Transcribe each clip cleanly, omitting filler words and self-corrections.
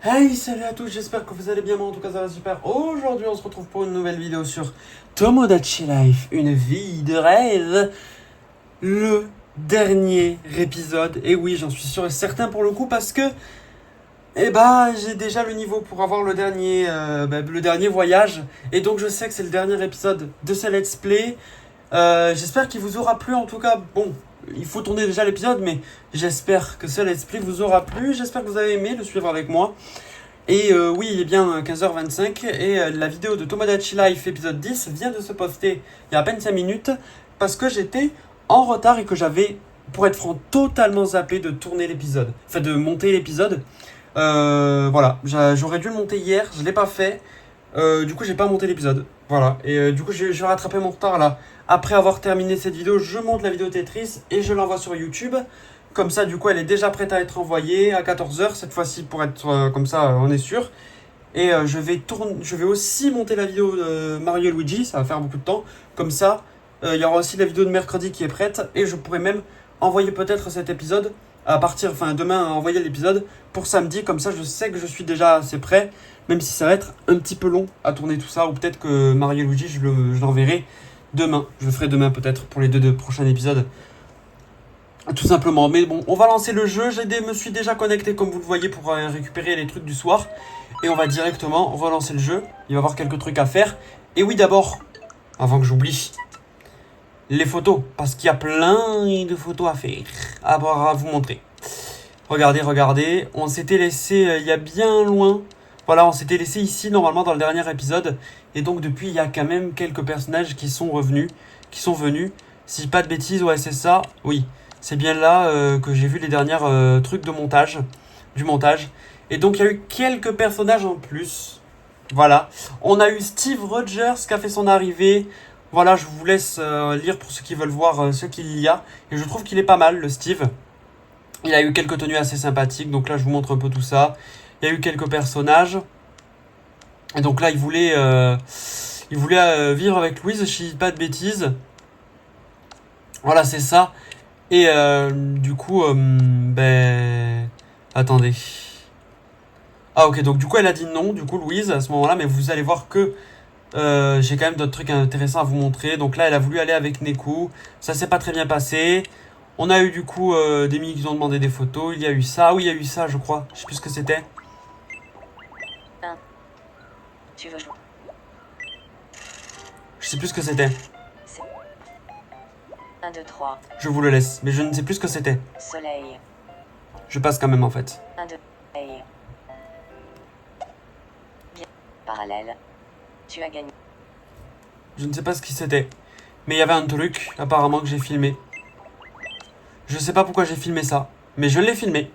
Hey, salut à tous, j'espère que vous allez bien, moi en tout cas ça va super. Aujourd'hui on se retrouve pour une nouvelle vidéo sur Tomodachi Life, une vie de rêve. Le dernier épisode, et oui j'en suis sûr et certain pour le coup parce que j'ai déjà le niveau pour avoir le dernier voyage. Et donc je sais que c'est le dernier épisode de ce let's play. J'espère qu'il vous aura plu en tout cas. Bon, il faut tourner déjà l'épisode, mais j'espère que ce let's play vous aura plu. J'espère que vous avez aimé le suivre avec moi. Et oui, il est bien 15h25 et la vidéo de Tomodachi Life épisode 10 vient de se poster il y a à peine 5 minutes parce que j'étais en retard et que j'avais, pour être franc, totalement zappé de tourner l'épisode, enfin de monter l'épisode. Voilà, j'aurais dû le monter hier, je l'ai pas fait. Du coup, j'ai pas monté l'épisode. Voilà, et du coup, je vais rattraper mon retard là. Après avoir terminé cette vidéo, je monte la vidéo Tetris et je l'envoie sur YouTube. Comme ça, du coup, elle est déjà prête à être envoyée à 14h cette fois-ci pour être comme ça, on est sûr. Et je vais aussi monter la vidéo de Mario et Luigi, ça va faire beaucoup de temps. Comme ça, il y aura aussi la vidéo de mercredi qui est prête et je pourrai même envoyer peut-être cet épisode demain envoyer l'épisode pour samedi. Comme ça, je sais que je suis déjà assez prêt, même si ça va être un petit peu long à tourner tout ça. Ou peut-être que Mario et Luigi, je l'enverrai demain. Je le ferai demain peut-être pour les deux prochains épisodes. Tout simplement, mais bon, on va lancer le jeu. Me suis déjà connecté comme vous le voyez pour récupérer les trucs du soir. Et on va directement relancer le jeu. Il va y avoir quelques trucs à faire. Et oui, d'abord, avant que j'oublie, les photos. Parce qu'il y a plein de photos à faire, à vous montrer. Regardez. On s'était laissé il y a bien loin. Voilà, on s'était laissé ici normalement dans le dernier épisode. Et donc depuis, il y a quand même quelques personnages qui sont revenus, qui sont venus. Si pas de bêtises, ouais, c'est ça. Oui, c'est bien là que j'ai vu les dernières trucs de montage, du montage. Et donc il y a eu quelques personnages en plus. Voilà. On a eu Steve Rogers qui a fait son arrivée. Voilà, je vous laisse lire pour ceux qui veulent voir ce qu'il y a. Et je trouve qu'il est pas mal, le Steve. Il a eu quelques tenues assez sympathiques. Donc là, je vous montre un peu tout ça. Il y a eu quelques personnages. Et donc là, il voulait vivre avec Louise, si je dis pas de bêtises. Voilà, c'est ça. Et du coup, attendez. Ah ok, donc du coup elle a dit non, du coup Louise à ce moment-là, mais vous allez voir que j'ai quand même d'autres trucs intéressants à vous montrer. Donc là elle a voulu aller avec Neku, ça s'est pas très bien passé. On a eu du coup des mini qui ont demandé des photos, il y a eu ça, oui il y a eu ça je crois, je sais plus ce que c'était. Tu veux jouer? Je sais plus ce que c'était. 1, 2, 3. Je vous le laisse, mais je ne sais plus ce que c'était. Soleil. Je passe quand même en fait. 1, 2, soleil. Bien. Parallèle. Tu as gagné. Je ne sais pas ce qui c'était. Mais il y avait un truc apparemment que j'ai filmé. Je sais pas pourquoi j'ai filmé ça, mais je l'ai filmé.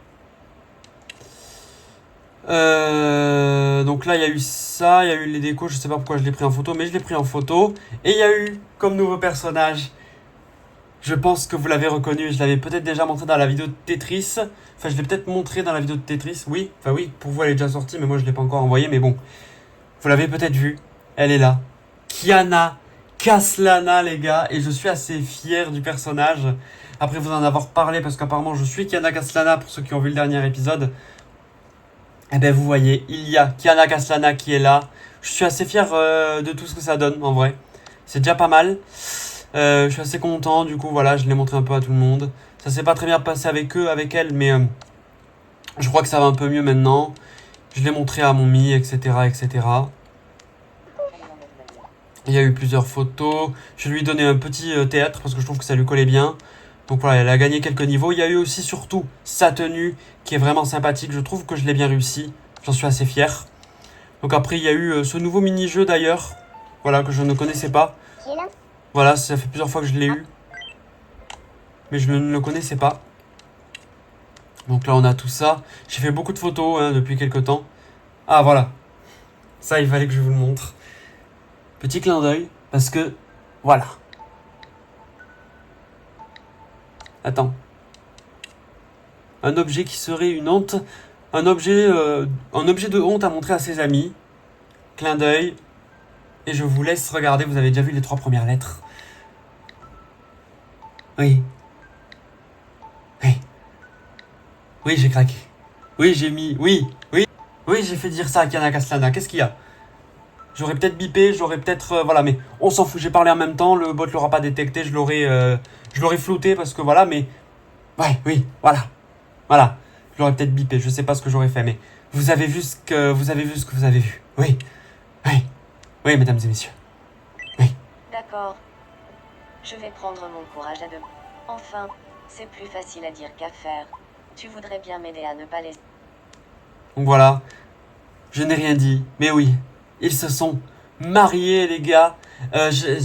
Donc là il y a eu ça, il y a eu les décos, je sais pas pourquoi je l'ai pris en photo, mais je l'ai pris en photo. Et il y a eu comme nouveau personnage, je pense que vous l'avez reconnu, je l'avais peut-être déjà montré dans la vidéo de Tetris. Enfin je l'ai peut-être montré dans la vidéo de Tetris, oui, enfin oui, pour vous elle est déjà sortie, mais moi je l'ai pas encore envoyée, mais bon. Vous l'avez peut-être vu, elle est là. Kiana Kaslana les gars, et je suis assez fier du personnage. Après vous en avoir parlé, parce qu'apparemment je suis Kiana Kaslana pour ceux qui ont vu le dernier épisode. Eh ben vous voyez, il y a Kiana Kaslana qui est là. Je suis assez fier de tout ce que ça donne en vrai. C'est déjà pas mal. Je suis assez content, du coup voilà, je l'ai montré un peu à tout le monde. Ça s'est pas très bien passé avec elle, mais je crois que ça va un peu mieux maintenant. Je l'ai montré à mon mi, etc. Il y a eu plusieurs photos. Je lui ai donné un petit théâtre parce que je trouve que ça lui collait bien. Donc voilà, elle a gagné quelques niveaux. Il y a eu aussi surtout sa tenue qui est vraiment sympathique. Je trouve que je l'ai bien réussi. J'en suis assez fier. Donc après, il y a eu ce nouveau mini-jeu d'ailleurs. Voilà, que je ne connaissais pas. Voilà, ça fait plusieurs fois que je l'ai eu. Mais je ne le connaissais pas. Donc là, on a tout ça. J'ai fait beaucoup de photos depuis quelques temps. Ah voilà. Ça, il fallait que je vous le montre. Petit clin d'œil. Parce que, voilà. Attends. Un objet qui serait une honte. Un objet de honte à montrer à ses amis. Clin d'œil. Et je vous laisse regarder. Vous avez déjà vu les 3 premières lettres. Oui. Oui. Oui, j'ai craqué. Oui, j'ai mis. Oui. Oui, j'ai fait dire ça à Kiana Caslana. Qu'est-ce qu'il y a? J'aurais peut-être bipé, j'aurais peut-être... voilà, mais on s'en fout. J'ai parlé en même temps. Le bot l'aura pas détecté. Je l'aurais flouté parce que voilà, mais... Ouais, oui, voilà. Voilà. Je l'aurais peut-être bipé. Je sais pas ce que j'aurais fait, mais... Vous avez vu ce que vous avez vu. Oui. Oui. Oui, mesdames et messieurs. Oui. D'accord. Je vais prendre mon courage à deux. Enfin, c'est plus facile à dire qu'à faire. Tu voudrais bien m'aider à ne pas les... Donc voilà. Je n'ai rien dit. Mais oui. Ils se sont mariés, les gars. J'ai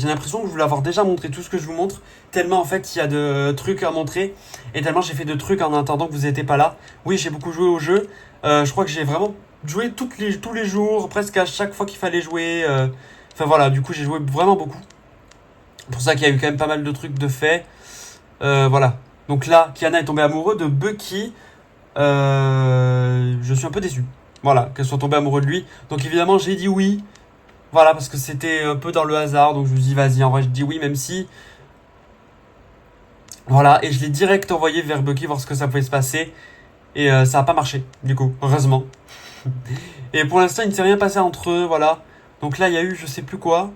l'impression que je voulais avoir déjà montré tout ce que je vous montre. Tellement en fait il y a de trucs à montrer. Et tellement j'ai fait de trucs en attendant que vous n'étiez pas là. Oui, j'ai beaucoup joué au jeu. Je crois que j'ai vraiment joué tous les jours, presque à chaque fois qu'il fallait jouer. Enfin voilà, du coup j'ai joué vraiment beaucoup. C'est pour ça qu'il y a eu quand même pas mal de trucs de fait. Voilà. Donc là, Kiana est tombée amoureuse de Bucky. Je suis un peu déçu. Voilà, qu'elle soit tombée amoureuse de lui. Donc évidemment, j'ai dit oui. Voilà, parce que c'était un peu dans le hasard. Donc je me dis, vas-y, en vrai, je dis oui, même si. Voilà, et je l'ai direct envoyé vers Bucky, voir ce que ça pouvait se passer. Et ça n'a pas marché, du coup, heureusement. Et pour l'instant, il ne s'est rien passé entre eux, voilà. Donc là, il y a eu, je sais plus quoi.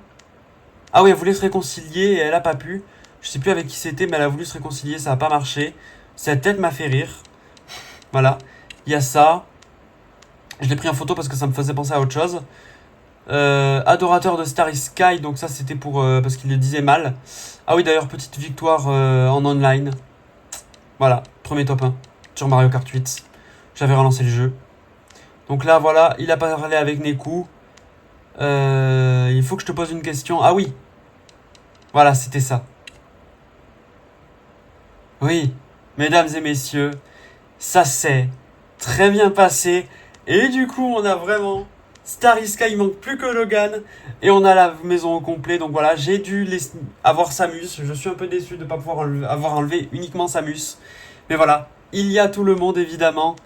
Ah oui, elle voulait se réconcilier et elle a pas pu. Je sais plus avec qui c'était, mais elle a voulu se réconcilier, ça n'a pas marché. Cette tête m'a fait rire. Voilà, il y a ça. Je l'ai pris en photo parce que ça me faisait penser à autre chose. Adorateur de Starry Sky, donc ça c'était pour parce qu'il le disait mal. Ah oui, d'ailleurs, petite victoire en online. Voilà, premier top 1 sur Mario Kart 8. J'avais relancé le jeu. Donc là, voilà, il a parlé avec Neku. Il faut que je te pose une question. Ah oui, voilà, c'était ça. Oui, mesdames et messieurs, ça s'est très bien passé. Et du coup, on a vraiment Starry Sky, il manque plus que Logan. Et on a la maison au complet. Donc voilà, j'ai dû avoir Samus. Je suis un peu déçu de ne pas pouvoir avoir enlevé uniquement Samus. Mais voilà, il y a tout le monde évidemment.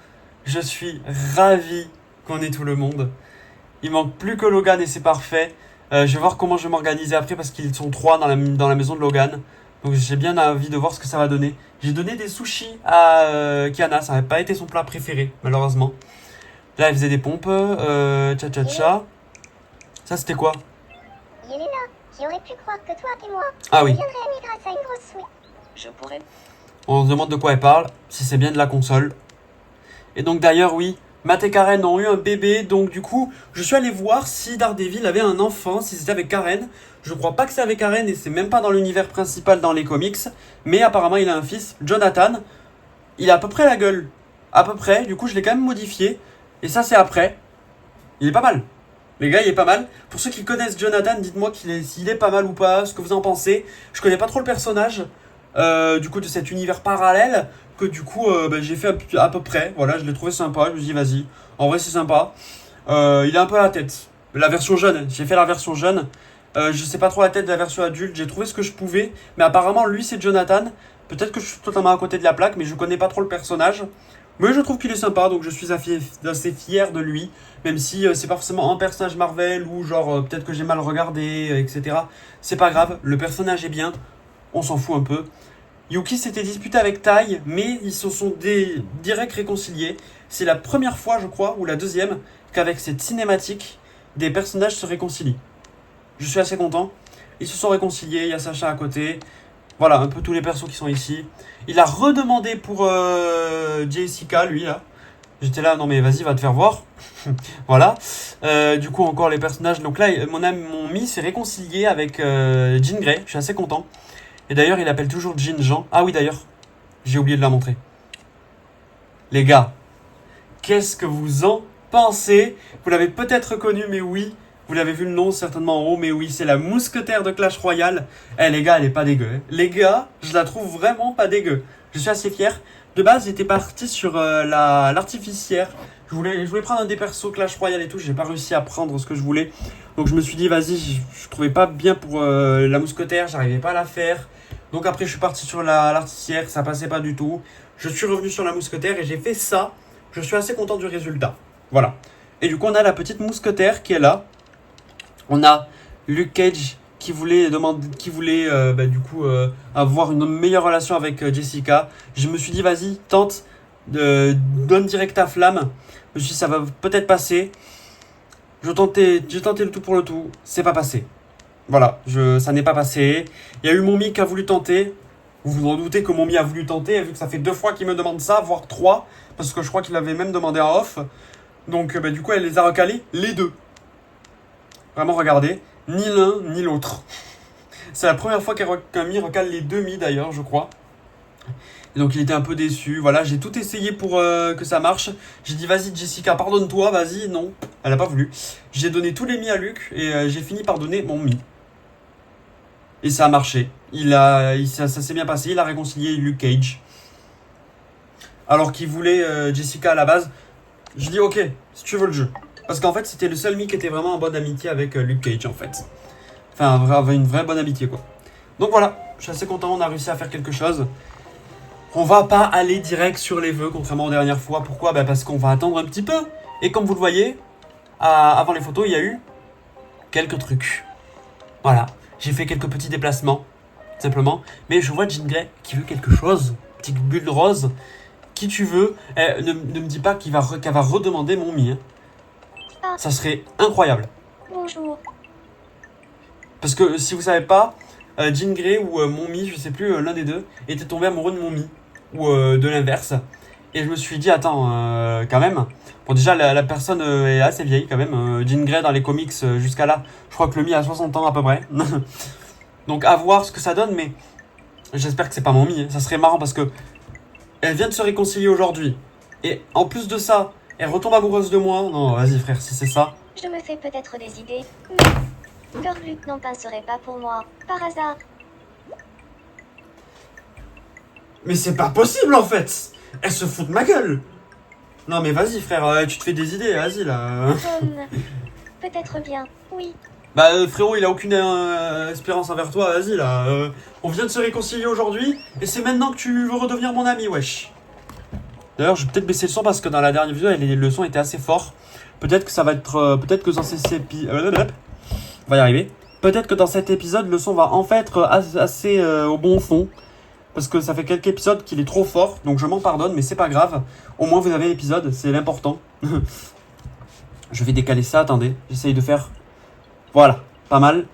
Je suis ravi qu'on ait tout le monde. Il manque plus que Logan et c'est parfait. Je vais voir comment je vais m'organiser après parce qu'ils sont 3 dans la maison de Logan. Donc j'ai bien envie de voir ce que ça va donner. J'ai donné des sushis à Kiana, ça n'avait pas été son plat préféré, malheureusement. Là, elle faisait des pompes. Tcha. Ça, c'était quoi? Yelena, qui aurait pu croire que toi et moi, Ah oui. deviendrait ami grâce à une grosse souris. Je pourrais... On se demande de quoi elle parle, si c'est bien de la console. Et donc d'ailleurs, oui, Matt et Karen ont eu un bébé. Donc du coup, je suis allé voir si Daredevil avait un enfant, si c'était avec Karen. Je crois pas que c'est avec Karen et c'est même pas dans l'univers principal dans les comics. Mais apparemment, il a un fils, Jonathan. Il a à peu près la gueule. À peu près, du coup, je l'ai quand même modifié. Et ça, c'est après. Il est pas mal. Les gars, il est pas mal. Pour ceux qui connaissent Jonathan, dites-moi s'il est pas mal ou pas, ce que vous en pensez. Je connais pas trop le personnage, du coup, de cet univers parallèle, que du coup, j'ai fait à peu près. Voilà, je l'ai trouvé sympa. Je me suis dit, vas-y. En vrai, c'est sympa. Il a un peu la tête. La version jeune. J'ai fait la version jeune. Je sais pas trop la tête de la version adulte. J'ai trouvé ce que je pouvais. Mais apparemment, lui, c'est Jonathan. Peut-être que je suis totalement à côté de la plaque, mais je connais pas trop le personnage. Mais je trouve qu'il est sympa, donc je suis assez fier de lui. Même si c'est pas forcément un personnage Marvel ou genre peut-être que j'ai mal regardé, etc. C'est pas grave, le personnage est bien. On s'en fout un peu. Yuki s'était disputé avec Tai, mais ils se sont direct réconciliés. C'est la première fois, je crois, ou la deuxième, qu'avec cette cinématique, des personnages se réconcilient. Je suis assez content. Ils se sont réconciliés, il y a Sacha à côté. Voilà, un peu tous les persos qui sont ici. Il a redemandé pour Jessica, lui, là. J'étais là, non mais vas-y, va te faire voir. Voilà. Du coup, encore les personnages. Donc là, mon Mi s'est réconcilié avec Jean Grey. Je suis assez content. Et d'ailleurs, il appelle toujours Jean Jean. Ah oui, d'ailleurs, j'ai oublié de la montrer. Les gars, qu'est-ce que vous en pensez? Vous l'avez peut-être reconnu, mais oui. Vous l'avez vu le nom certainement en haut, mais oui, c'est la mousquetaire de Clash Royale. Eh les gars, elle est pas dégueu. Hein. Les gars, je la trouve vraiment pas dégueu. Je suis assez fier. De base, j'étais parti sur l'artificière. Je voulais prendre un des persos Clash Royale et tout. J'ai pas réussi à prendre ce que je voulais. Donc je me suis dit, vas-y, je trouvais pas bien pour la mousquetaire. J'arrivais pas à la faire. Donc après, je suis parti sur l'artificière. Ça passait pas du tout. Je suis revenu sur la mousquetaire et j'ai fait ça. Je suis assez content du résultat. Voilà. Et du coup, on a la petite mousquetaire qui est là. On a Luke Cage qui voulait avoir une meilleure relation avec Jessica. Je me suis dit, vas-y, tente. donne direct à flamme. Je me suis dit, ça va peut-être passer. J'ai tenté le tout pour le tout. C'est pas passé. Voilà, ça n'est pas passé. Il y a eu Momi qui a voulu tenter. Vous vous en doutez que Momi a voulu tenter, vu que ça fait 2 fois qu'il me demande ça, voire 3. Parce que je crois qu'il avait même demandé en off. Donc du coup, elle les a recalés, les deux. Vraiment, regardez. Ni l'un, ni l'autre. C'est la première fois qu'un Mi recale les deux Mi d'ailleurs, je crois. Et donc il était un peu déçu. Voilà, j'ai tout essayé pour que ça marche. J'ai dit vas-y Jessica, pardonne-toi, vas-y. Non, elle a pas voulu. J'ai donné tous les Mi à Luc et j'ai fini par donner mon Mi. Et ça a marché. Ça s'est bien passé. Il a réconcilié Luke Cage. Alors qu'il voulait Jessica à la base. Je dis ok, si tu veux le jeu. Parce qu'en fait c'était le seul Mi qui était vraiment en bonne amitié avec Luke Cage en fait. Enfin avait une vraie bonne amitié quoi. Donc voilà, je suis assez content, on a réussi à faire quelque chose. On va pas aller direct sur les vœux, contrairement aux dernières fois. Pourquoi ? Parce qu'on va attendre un petit peu. Et comme vous le voyez, avant les photos, il y a eu quelques trucs. Voilà, j'ai fait quelques petits déplacements, simplement. Mais je vois Jean Grey qui veut quelque chose. Petite bulle rose. Qui tu veux, ne me dis pas qu'elle va redemander mon Mi. Hein. Ça serait incroyable. Bonjour. Parce que si vous savez pas, Jean Grey ou mon Mi, je sais plus, l'un des deux, était tombé amoureux de mon Mi. Ou de l'inverse. Et je me suis dit, attends, quand même. Bon, déjà, la personne est assez vieille, quand même. Jean Grey, dans les comics, jusqu'à là, je crois que le Mi a 60 ans à peu près. Donc, à voir ce que ça donne, mais j'espère que c'est pas mon Mi. Hein. Ça serait marrant parce que elle vient de se réconcilier aujourd'hui. Et en plus de ça, elle retombe amoureuse de moi. Non, vas-y, frère, si c'est ça. Je me fais peut-être des idées, mais Luc n'en pincerait pas pour moi, par hasard. Mais c'est pas possible, en fait. Elle se fout de ma gueule. Non, mais vas-y, frère, tu te fais des idées, vas-y, là. Peut-être bien, oui. Frérot, il a aucune espérance envers toi, vas-y là. On vient de se réconcilier aujourd'hui, et c'est maintenant que tu veux redevenir mon ami, wesh. D'ailleurs, je vais peut-être baisser le son parce que dans la dernière vidéo, le son était assez fort. Peut-être que ça va être. Peut-être que dans cet épisode. On va y arriver. Peut-être que dans cet épisode, le son va en fait être assez au bon fond. Parce que ça fait quelques épisodes qu'il est trop fort, donc je m'en pardonne, mais c'est pas grave. Au moins, vous avez l'épisode, c'est l'important. Je vais décaler ça, attendez. J'essaye de faire. Voilà, pas mal.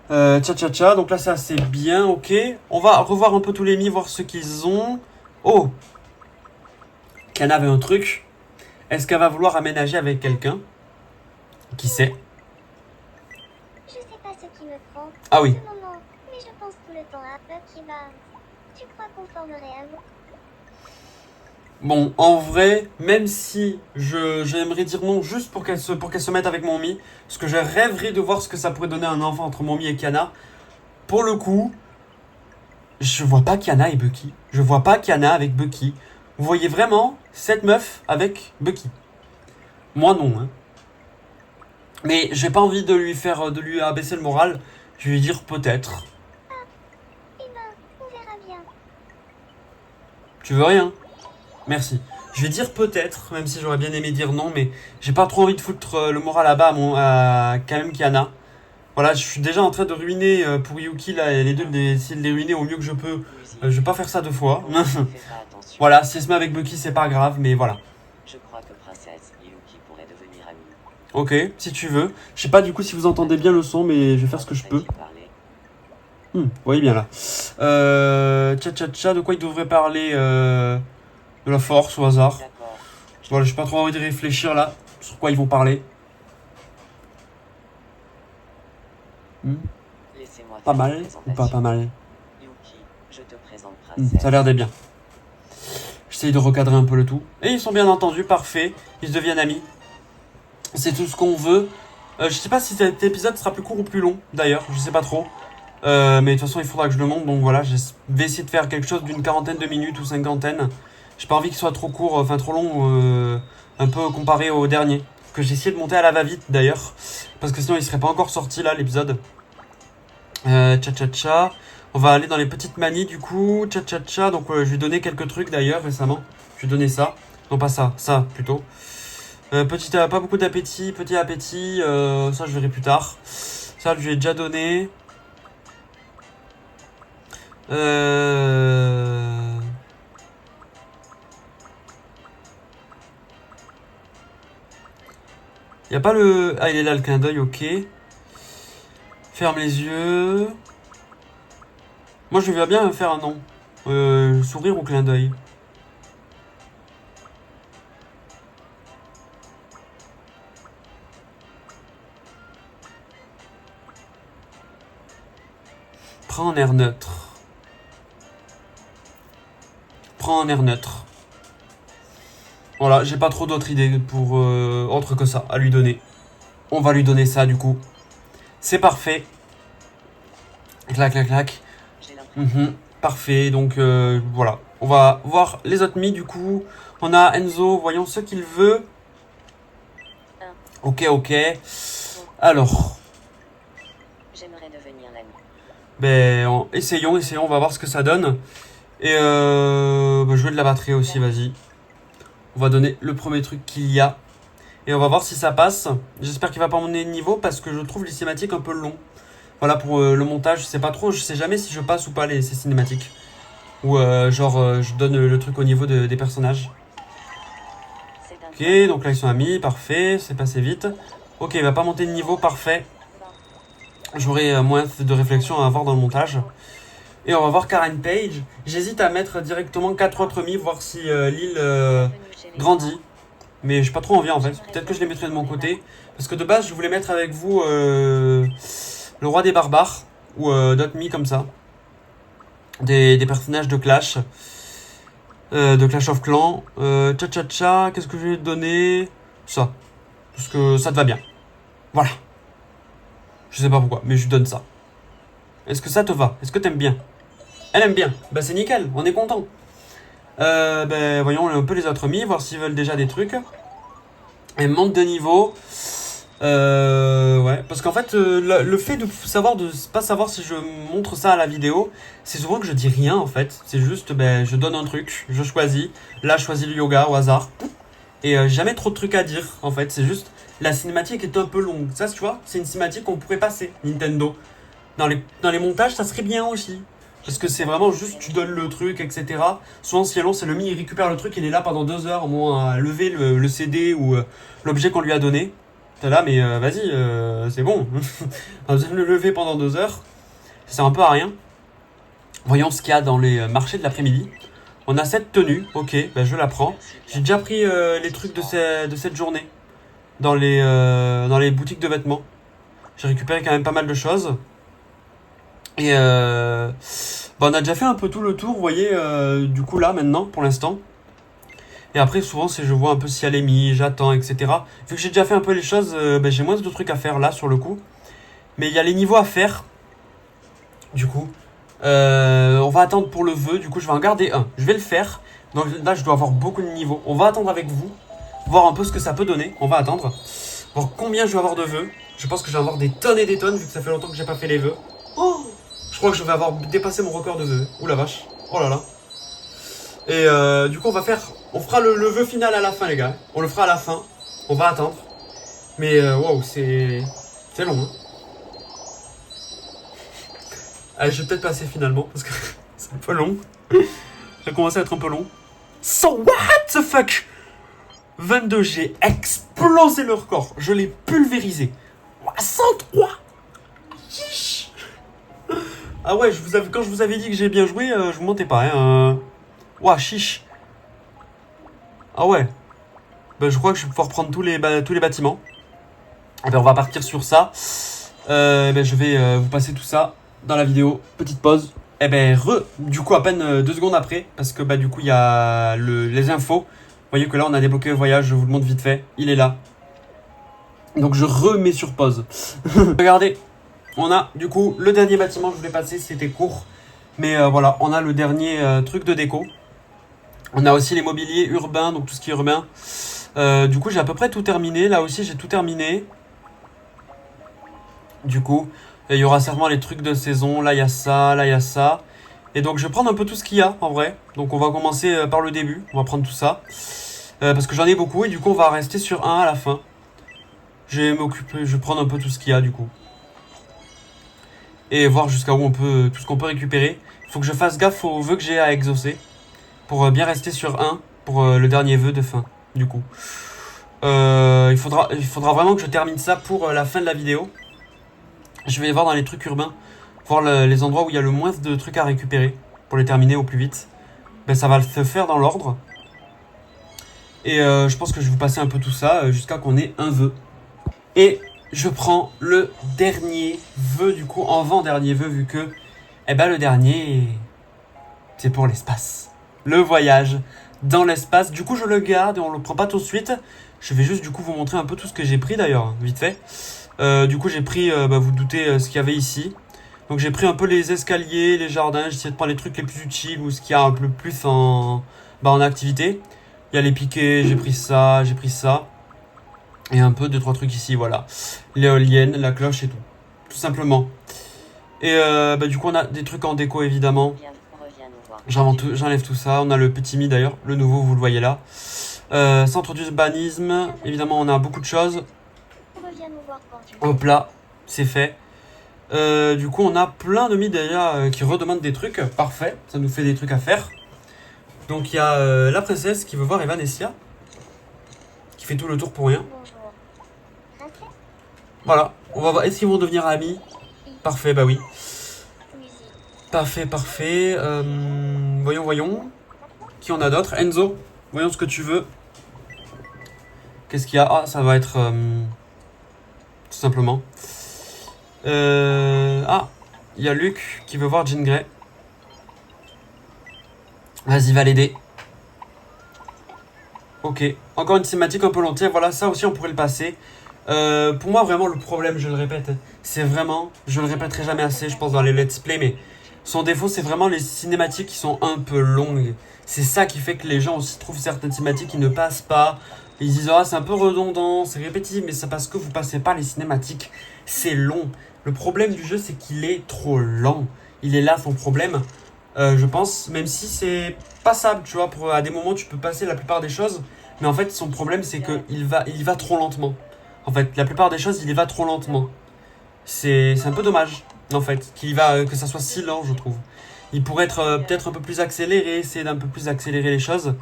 Tcha. Donc là, c'est assez bien, ok. On va revoir un peu tous les Mi, voir ce qu'ils ont. Oh, Kiana avait un truc. Est-ce qu'elle va vouloir aménager avec quelqu'un ? Qui sait ? Je sais pas ce qui me prend. Ah oui. Ce moment, mais je pense tout le temps à Buck qui va. Tu crois qu'on formerait un mot ? Bon, en vrai, même si j'aimerais dire non juste pour qu'elle se mette avec mon Mi, parce que je rêverais de voir ce que ça pourrait donner un enfant entre mon Mi et Kiana. Pour le coup, je vois pas Kiana et Bucky. Je vois pas Kiana avec Bucky. Vous voyez vraiment cette meuf avec Bucky. Moi non, hein. Mais j'ai pas envie de lui abaisser le moral. Je vais lui dire peut-être. Eh ben, on verra bien. Tu veux rien ? Merci. Je vais dire peut-être, même si j'aurais bien aimé dire non, mais j'ai pas trop envie de foutre le moral à bas à quand même Kiana. Voilà, je suis déjà en train de ruiner pour Yuki, là, les deux, d'essayer de les ruiner au mieux que je peux. Je vais pas faire ça 2 fois. Voilà, si elle se met avec Bucky, c'est pas grave, mais voilà. Je crois que Princesse et Yuki pourraient devenir amis. Ok, si tu veux. Je sais pas du coup si vous entendez bien le son, mais je vais faire ce que je peux. Vous voyez bien là. De quoi il devrait parler de la force au hasard. Voilà, j'ai pas trop envie de réfléchir là sur quoi ils vont parler. Pas mal ou pas mal. Yuki, je te présente Princesse. Ça a l'air d'être bien. J'essaye de recadrer un peu le tout. Et ils sont bien entendus, parfait. Ils se deviennent amis. C'est tout ce qu'on veut. Je sais pas si cet épisode sera plus court ou plus long, d'ailleurs. Je sais pas trop. Mais de toute façon, il faudra que je le monte. Donc voilà, je vais essayer de faire quelque chose d'une 40aine de minutes ou 50aine. J'ai pas envie qu'il soit trop court, enfin trop long, un peu comparé au dernier. Que j'ai essayé de monter à la va-vite, d'ailleurs. Parce que sinon, il serait pas encore sorti, là, l'épisode. On va aller dans les petites manies, du coup. Donc, je lui ai donné quelques trucs, d'ailleurs, récemment. Je lui ai donné ça. Non, pas ça. Ça, plutôt. Pas beaucoup d'appétit. Petit appétit. Ça, je verrai plus tard. Ça, je lui ai déjà donné. Il n'y a pas le... Ah, il est là le clin d'œil, ok. Ferme les yeux. Moi, je vais bien faire un nom. Sourire ou clin d'œil. Prends en air neutre. Prends en air neutre. Voilà, j'ai pas trop d'autres idées pour autre que ça à lui donner. On va lui donner ça du coup. C'est parfait. Clac, clac, clac. J'ai l'impression. Parfait, donc voilà. On va voir les autres mis du coup. On a Enzo, voyons ce qu'il veut. Ok, ok. Alors, J'aimerais devenir l'ami. essayons, on va voir ce que ça donne. Et jouer de la batterie aussi, vas-y. On va donner le premier truc qu'il y a. Et on va voir si ça passe. J'espère qu'il va pas monter de niveau parce que je trouve les cinématiques un peu longs. Voilà pour le montage, je sais pas trop, je sais jamais si je passe ou pas ces cinématiques. Ou je donne le truc au niveau des personnages. Ok, donc là ils sont amis, parfait, c'est passé vite. Ok, il va pas monter de niveau, parfait. J'aurai moins de réflexion à avoir dans le montage. Et on va voir Karen Page. J'hésite à mettre directement 4 autres mis, voir si l'île grandit. Mais j'ai pas trop envie en fait. Peut-être que je les mettrai de mon côté. Parce que de base, je voulais mettre avec vous le roi des barbares. Ou d'autres mis comme ça. Des personnages de Clash. De Clash of Clans. Cha-cha-cha, qu'est-ce que je vais te donner? Ça. Parce que ça te va bien. Voilà. Je sais pas pourquoi, mais je donne ça. Est-ce que ça te va? Est-ce que t'aimes bien? Elle aime bien. Bah c'est nickel, on est content. Voyons un peu les autres mis, voir s'ils veulent déjà des trucs. Et monte de niveau. Ouais, parce qu'en fait, le fait de pas savoir si je montre ça à la vidéo, c'est souvent que je dis rien en fait. C'est juste, je donne un truc, je choisis. Là, je choisis le yoga au hasard. Et jamais trop de trucs à dire en fait. C'est juste, la cinématique est un peu longue. Ça, tu vois, c'est une cinématique qu'on pourrait passer, Nintendo. Dans les montages, ça serait bien aussi. Parce que c'est vraiment juste, tu donnes le truc, etc. Souvent, ce qui est long, c'est le mi, il récupère le truc, il est là pendant 2 heures, au moins à lever le CD ou l'objet qu'on lui a donné. T'es là, mais vas-y, c'est bon. Pas besoin de le lever pendant 2 heures. Ça sert un peu à rien. Voyons ce qu'il y a dans les marchés de l'après-midi. On a cette tenue, ok, je la prends. J'ai déjà pris les trucs de cette journée dans les boutiques de vêtements. J'ai récupéré quand même pas mal de choses. Et on a déjà fait un peu tout le tour, vous voyez, du coup là maintenant, pour l'instant. Et après, souvent, je vois un peu si elle est mise, j'attends, etc. Vu que j'ai déjà fait un peu les choses, j'ai moins de trucs à faire là, sur le coup. Mais il y a les niveaux à faire. Du coup, on va attendre pour le vœu. Du coup, je vais en garder un. Je vais le faire. Donc là, je dois avoir beaucoup de niveaux. On va attendre avec vous. Voir un peu ce que ça peut donner. On va attendre. Voir combien je vais avoir de vœux. Je pense que je vais avoir des tonnes et des tonnes, vu que ça fait longtemps que j'ai pas fait les vœux. Oh! Je crois que je vais avoir dépassé mon record de vœux. Ouh la vache. Oh là là. Et du coup, on fera le vœu final à la fin, les gars. On le fera à la fin. On va attendre. Mais waouh, c'est long. Hein. Allez, je vais peut-être passer finalement parce que c'est un peu long. Ça commence à être un peu long. So what the fuck? 22, j'ai explosé le record. Je l'ai pulvérisé. 103. Ah ouais, quand je vous avais dit que j'ai bien joué, je vous mentais pas. Hein. Ouah, chiche. Ah ouais. Je crois que je vais pouvoir prendre tous les bâtiments. Et on va partir sur ça. Je vais vous passer tout ça dans la vidéo. Petite pause. Du coup, à peine 2 secondes après. Parce que du coup, il y a les infos. Vous voyez que là, on a débloqué le voyage. Je vous le montre vite fait. Il est là. Donc, je remets sur pause. Regardez. On a du coup le dernier bâtiment que je voulais passer, c'était court. Mais voilà, on a le dernier truc de déco. On a aussi les mobiliers urbains, donc tout ce qui est urbain. Du coup, j'ai à peu près tout terminé. Là aussi, j'ai tout terminé. Du coup, il y aura certainement les trucs de saison. Là, il y a ça, là, il y a ça. Et donc, je vais prendre un peu tout ce qu'il y a, en vrai. Donc, on va commencer par le début. On va prendre tout ça. Parce que j'en ai beaucoup. Et du coup, on va rester sur un à la fin. Je vais prendre un peu tout ce qu'il y a, du coup. Et voir jusqu'à où tout ce qu'on peut récupérer. Il faut que je fasse gaffe aux vœux que j'ai à exaucer. Pour bien rester sur 1 pour le dernier vœu de fin, du coup. il faudra vraiment que je termine ça pour la fin de la vidéo. Je vais voir dans les trucs urbains, voir les endroits où il y a le moins de trucs à récupérer pour les terminer au plus vite. Ben, ça va se faire dans l'ordre. Et je pense que je vais vous passer un peu tout ça jusqu'à qu'on ait un vœu. Et je prends le dernier vœu du coup, avant-dernier vœu, vu que le dernier, c'est pour l'espace. Le voyage dans l'espace. Du coup, je le garde et on le prend pas tout de suite. Je vais juste du coup vous montrer un peu tout ce que j'ai pris d'ailleurs, vite fait. Du coup, j'ai pris, vous doutez, ce qu'il y avait ici. Donc j'ai pris un peu les escaliers, les jardins. J'ai essayé de prendre les trucs les plus utiles ou ce qu'il y a un peu plus en activité. Il y a les piquets, j'ai pris ça. Et un peu 2-3 trucs ici, voilà. L'éolienne, la cloche et tout. Tout simplement. Et du coup, on a des trucs en déco évidemment. J'enlève tout ça. On a le petit Mi d'ailleurs, le nouveau, vous le voyez là. Centre d'urbanisme, évidemment, on a beaucoup de choses. Hop là, c'est fait. Du coup, on a plein de Mi d'ailleurs qui redemandent des trucs. Parfait, ça nous fait des trucs à faire. Donc, il y a la princesse qui veut voir Evanessia, qui fait tout le tour pour rien. Voilà, on va voir. Est-ce qu'ils vont devenir amis? Parfait, bah oui. Parfait. Voyons. Qui on a d'autres? Enzo, voyons ce que tu veux. Qu'est-ce qu'il y a? Ah, ça va être... tout simplement. Ah, il y a Luc qui veut voir Jean Grey. Vas-y, va l'aider. Ok, encore une cinématique un peu lentille. Voilà, ça aussi on pourrait le passer. Pour moi, vraiment, le problème, je le répète, c'est vraiment... Je le répéterai jamais assez, je pense, dans les let's play, mais... Son défaut, c'est vraiment les cinématiques qui sont un peu longues. C'est ça qui fait que les gens aussi trouvent certaines cinématiques qui ne passent pas. Ils disent, ah, c'est un peu redondant, c'est répétitif, mais c'est parce que vous passez pas les cinématiques. C'est long. Le problème du jeu, c'est qu'il est trop lent. Il est là, son problème. Je pense, même si c'est passable, tu vois, à des moments, tu peux passer la plupart des choses. Mais en fait, son problème, c'est qu'il va trop lentement. En fait, la plupart des choses, il y va trop lentement. C'est un peu dommage, en fait, que ça soit si lent, je trouve. Il pourrait être peut-être un peu plus accéléré, essayer d'un peu plus accélérer les choses.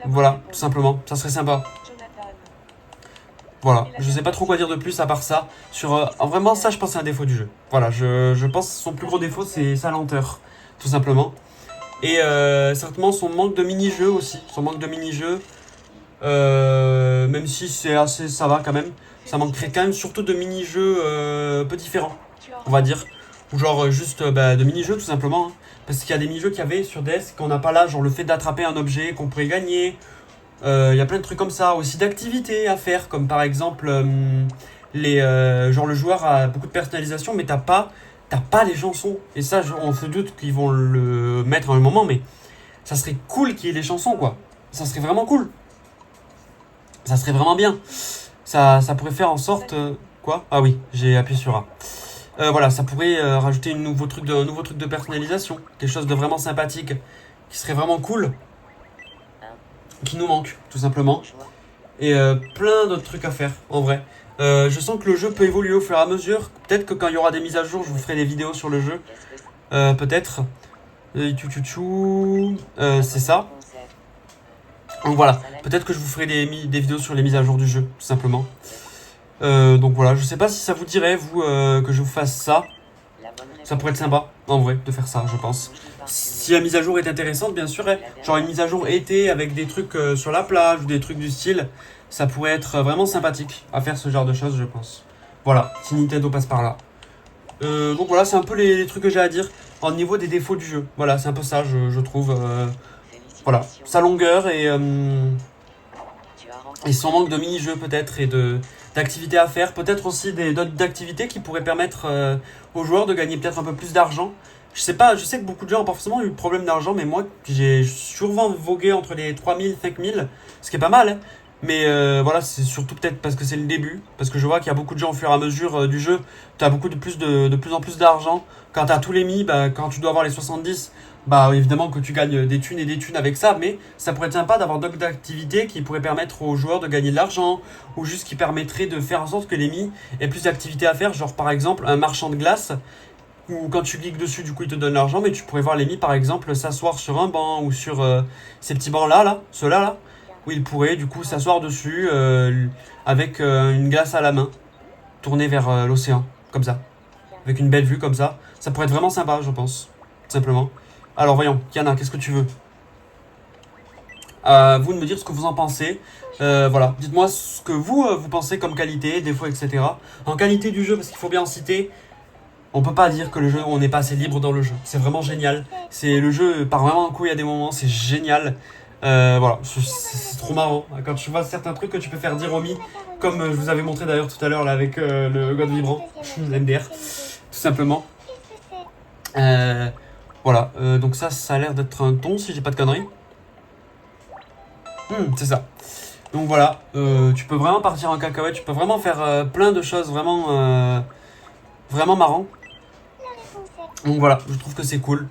Voilà, tout simplement, ça serait sympa. Voilà, je sais pas trop quoi dire de plus à part ça. Vraiment, ça, je pense, c'est un défaut du jeu. Voilà, je pense que son plus gros défaut, c'est sa lenteur, tout simplement. Et certainement son manque de mini-jeux aussi. Son manque de mini-jeux, même si c'est assez, ça va quand même. Ça manquerait quand même surtout de mini-jeux un peu différents, on va dire. Ou genre juste de mini-jeux tout simplement. Hein. Parce qu'il y a des mini-jeux qu'il y avait sur DS qu'on n'a pas là. Genre le fait d'attraper un objet qu'on pourrait gagner. Il y a plein de trucs comme ça. Aussi d'activités à faire. Comme par exemple genre le joueur a beaucoup de personnalisation mais t'as pas les chansons. Et ça on se doute qu'ils vont le mettre à un moment. Mais ça serait cool qu'il y ait les chansons quoi. Ça serait vraiment cool. Ça serait vraiment bien. Ça pourrait faire en sorte... quoi? Ah oui, j'ai appuyé sur A. Voilà, ça pourrait rajouter un nouveau truc de personnalisation. Quelque chose de vraiment sympathique. Qui serait vraiment cool. Qui nous manque, tout simplement. Et plein d'autres trucs à faire, en vrai. Je sens que le jeu peut évoluer au fur et à mesure. Peut-être que quand il y aura des mises à jour, je vous ferai des vidéos sur le jeu. Peut-être. C'est ça. Donc voilà, peut-être que je vous ferai des vidéos sur les mises à jour du jeu, tout simplement. Donc voilà, je sais pas si ça vous dirait, vous, que je vous fasse ça. Ça pourrait être sympa, en vrai, de faire ça, je pense. Si la mise à jour est intéressante, bien sûr, genre une mise à jour été avec des trucs sur la plage ou des trucs du style, ça pourrait être vraiment sympathique à faire ce genre de choses, je pense. Voilà, si Nintendo passe par là. Donc voilà, c'est un peu les trucs que j'ai à dire au niveau des défauts du jeu. Voilà, c'est un peu ça, je trouve. Voilà, sa longueur et son manque de mini-jeux peut-être et d'activités à faire. Peut-être aussi d'autres activités qui pourraient permettre aux joueurs de gagner peut-être un peu plus d'argent. Je sais pas, je sais que beaucoup de gens ont pas forcément eu le problème d'argent, mais moi j'ai souvent vogué entre les 3000 5000, ce qui est pas mal. Hein. Mais voilà, c'est surtout peut-être parce que c'est le début. Parce que je vois qu'il y a beaucoup de gens au fur et à mesure du jeu. Tu as beaucoup de plus en plus d'argent. Quand tu as tous les mis, quand tu dois avoir les 70, évidemment que tu gagnes des thunes et des thunes avec ça. Mais ça pourrait être sympa d'avoir d'autres activités qui pourraient permettre aux joueurs de gagner de l'argent. Ou juste qui permettraient de faire en sorte que les mis aient plus d'activités à faire. Genre par exemple un marchand de glace. Ou quand tu cliques dessus, du coup il te donne l'argent. Mais tu pourrais voir les mis par exemple s'asseoir sur un banc ou sur ces petits bancs là, ceux-là là. où il pourrait du coup s'asseoir dessus avec une glace à la main, tournée vers l'océan, comme ça, avec une belle vue comme ça. Ça pourrait être vraiment sympa, je pense, tout simplement. Alors voyons, Kiana, qu'est-ce que tu veux? Vous de me dire ce que vous en pensez. Voilà, dites-moi ce que vous pensez comme qualité, défaut, etc. En qualité du jeu, parce qu'il faut bien en citer, on peut pas dire que le jeu, on n'est pas assez libre dans le jeu. C'est vraiment génial. C'est le jeu part vraiment en couille à des moments, c'est génial. Voilà, c'est trop marrant. Quand tu vois certains trucs que tu peux faire dire au Mi, comme je vous avais montré d'ailleurs tout à l'heure là avec le God Vibrant, MDR, tout simplement. Voilà, donc ça a l'air d'être un thon si j'ai pas de conneries. C'est ça. Donc voilà, tu peux vraiment partir en cacahuète, tu peux vraiment faire plein de choses vraiment, vraiment marrant. Donc voilà, je trouve que c'est cool.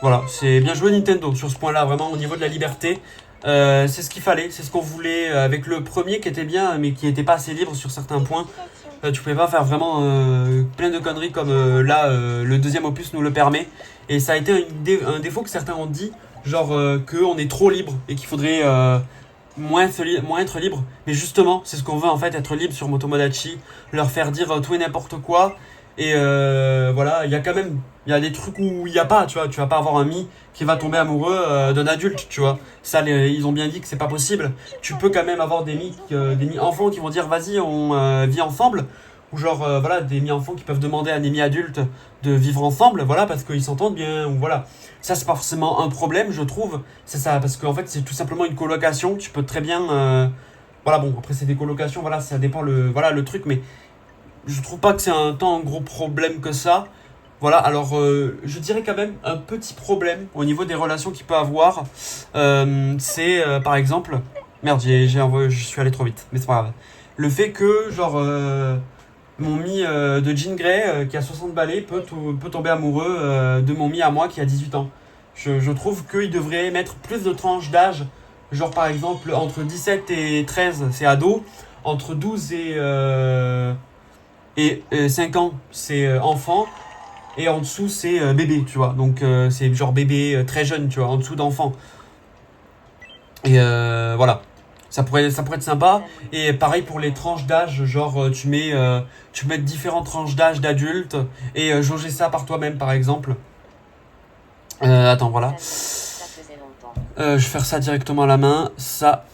Voilà, c'est bien joué Nintendo sur ce point-là, vraiment au niveau de la liberté. C'est ce qu'il fallait, c'est ce qu'on voulait avec le premier qui était bien, mais qui n'était pas assez libre sur certains points. Tu pouvais pas faire vraiment plein de conneries comme là, le deuxième opus nous le permet. Et ça a été un défaut que certains ont dit, genre qu'on est trop libre et qu'il faudrait moins être libre. Mais justement, c'est ce qu'on veut en fait, être libre sur Motomodachi, leur faire dire tout et n'importe quoi. Et voilà, il y a des trucs où il n'y a pas, tu vois, tu vas pas avoir un Mi qui va tomber amoureux d'un adulte, tu vois. Ça, ils ont bien dit que c'est pas possible. Tu peux quand même avoir des Mi enfants qui vont dire vas-y, on vit ensemble. Ou genre, voilà, des Mi enfants qui peuvent demander à des Mi adultes de vivre ensemble, voilà, parce qu'ils s'entendent bien, ou voilà. Ça, c'est pas forcément un problème, je trouve. C'est ça, parce qu'en fait, c'est tout simplement une colocation. Tu peux très bien. Voilà, bon, après, c'est des colocations, voilà, ça dépend le truc, mais je trouve pas que c'est un tant gros problème que ça. Voilà, alors je dirais quand même un petit problème au niveau des relations qu'il peut avoir. C'est par exemple. Merde, je suis allé trop vite, mais c'est pas grave. Le fait que, genre, mon Mi de Jean Grey qui a 60 balais peut tomber amoureux de mon Mi à moi qui a 18 ans. Je trouve qu'il devrait mettre plus de tranches d'âge. Genre, par exemple, entre 17 et 13, c'est ado. Entre 12 et 5 ans, c'est enfant. Et en dessous, c'est bébé, tu vois. Donc, c'est genre bébé très jeune, tu vois, en dessous d'enfant. Et voilà. Ça pourrait être sympa. Et pareil pour les tranches d'âge. Genre, tu peux mettre différentes tranches d'âge d'adultes. Et jauger ça par toi-même, par exemple. Attends, voilà. Je vais faire ça directement à la main. Ça,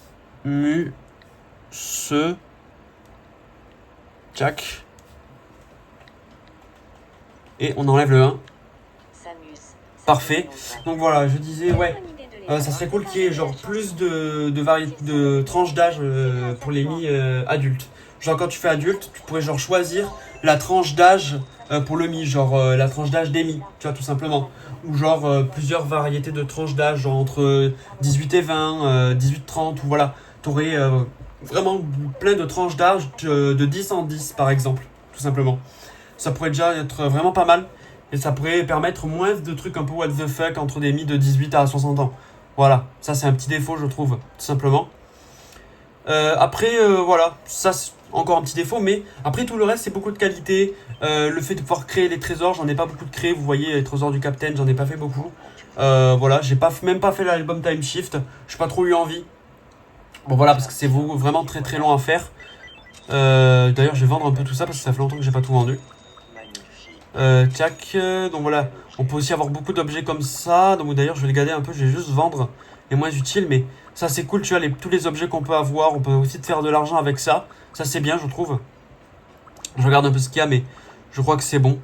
Jack. Et on enlève le 1. Parfait. Donc voilà, je disais, ouais, ça serait cool qu'il y ait genre plus de tranches d'âge pour les Mi adultes. Genre quand tu fais adulte, tu pourrais genre choisir la tranche d'âge pour le Mi, genre la tranche d'âge des Mi, tu vois, tout simplement. Ou genre plusieurs variétés de tranches d'âge, genre entre 18 et 20, 18-30, ou voilà. T'aurais vraiment plein de tranches d'âge de 10 en 10, par exemple, tout simplement. Ça pourrait déjà être vraiment pas mal. Et ça pourrait permettre moins de trucs un peu what the fuck entre des Mi de 18 à 60 ans. Voilà, ça c'est un petit défaut je trouve, tout simplement. Après, voilà, ça c'est encore un petit défaut, mais après tout le reste c'est beaucoup de qualité. Le fait de pouvoir créer des trésors, j'en ai pas beaucoup de créés, vous voyez, les trésors du Captain, j'en ai pas fait beaucoup. Voilà, j'ai même pas fait l'album Time Shift, j'ai pas trop eu envie. Bon voilà, parce que c'est vraiment très très long à faire. D'ailleurs je vais vendre un peu tout ça parce que ça fait longtemps que j'ai pas tout vendu. Donc voilà, on peut aussi avoir beaucoup d'objets comme ça. Donc d'ailleurs je vais les garder un peu, je vais juste vendre les moins utiles, mais ça c'est cool, tu vois, tous les objets qu'on peut avoir, on peut aussi faire de l'argent avec ça. Ça c'est bien je trouve. Je regarde un peu ce qu'il y a, mais je crois que c'est bon.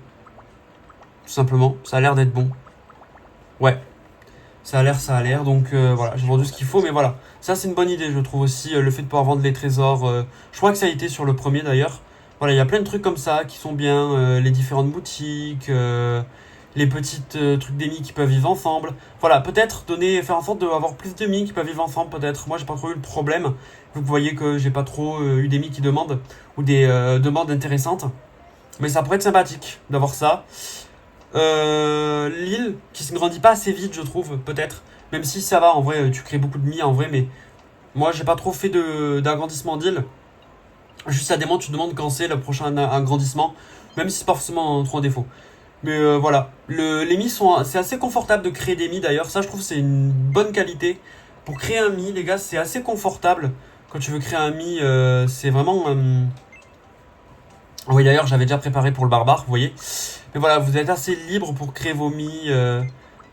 Tout simplement, ça a l'air d'être bon. Ouais, ça a l'air, donc voilà, j'ai vendu ce qu'il faut, mais voilà. Ça c'est une bonne idée je trouve aussi, le fait de pouvoir vendre les trésors. Je crois que ça a été sur le premier d'ailleurs. Voilà, il y a plein de trucs comme ça qui sont bien, les différentes boutiques, les petites trucs des Mi qui peuvent vivre ensemble. Voilà, peut-être faire en sorte d'avoir plus de Mi qui peuvent vivre ensemble, peut-être. Moi, j'ai pas trop eu le problème. Vous voyez que j'ai pas trop eu des Mi qui demandent, ou des demandes intéressantes. Mais ça pourrait être sympathique d'avoir ça. L'île qui se grandit pas assez vite, je trouve, peut-être. Même si ça va, en vrai, tu crées beaucoup de Mi en vrai, mais moi, j'ai pas trop fait d'agrandissement d'île. Juste à des moments, tu te demandes quand c'est le prochain agrandissement, même si c'est pas forcément trop un défaut. Mais voilà, les Mi c'est assez confortable de créer des Mi d'ailleurs, ça je trouve c'est une bonne qualité. Pour créer un Mi, les gars, c'est assez confortable. Quand tu veux créer un Mi, c'est vraiment... Oui, d'ailleurs, j'avais déjà préparé pour le barbare, vous voyez. Mais voilà, vous êtes assez libre pour créer vos Mi.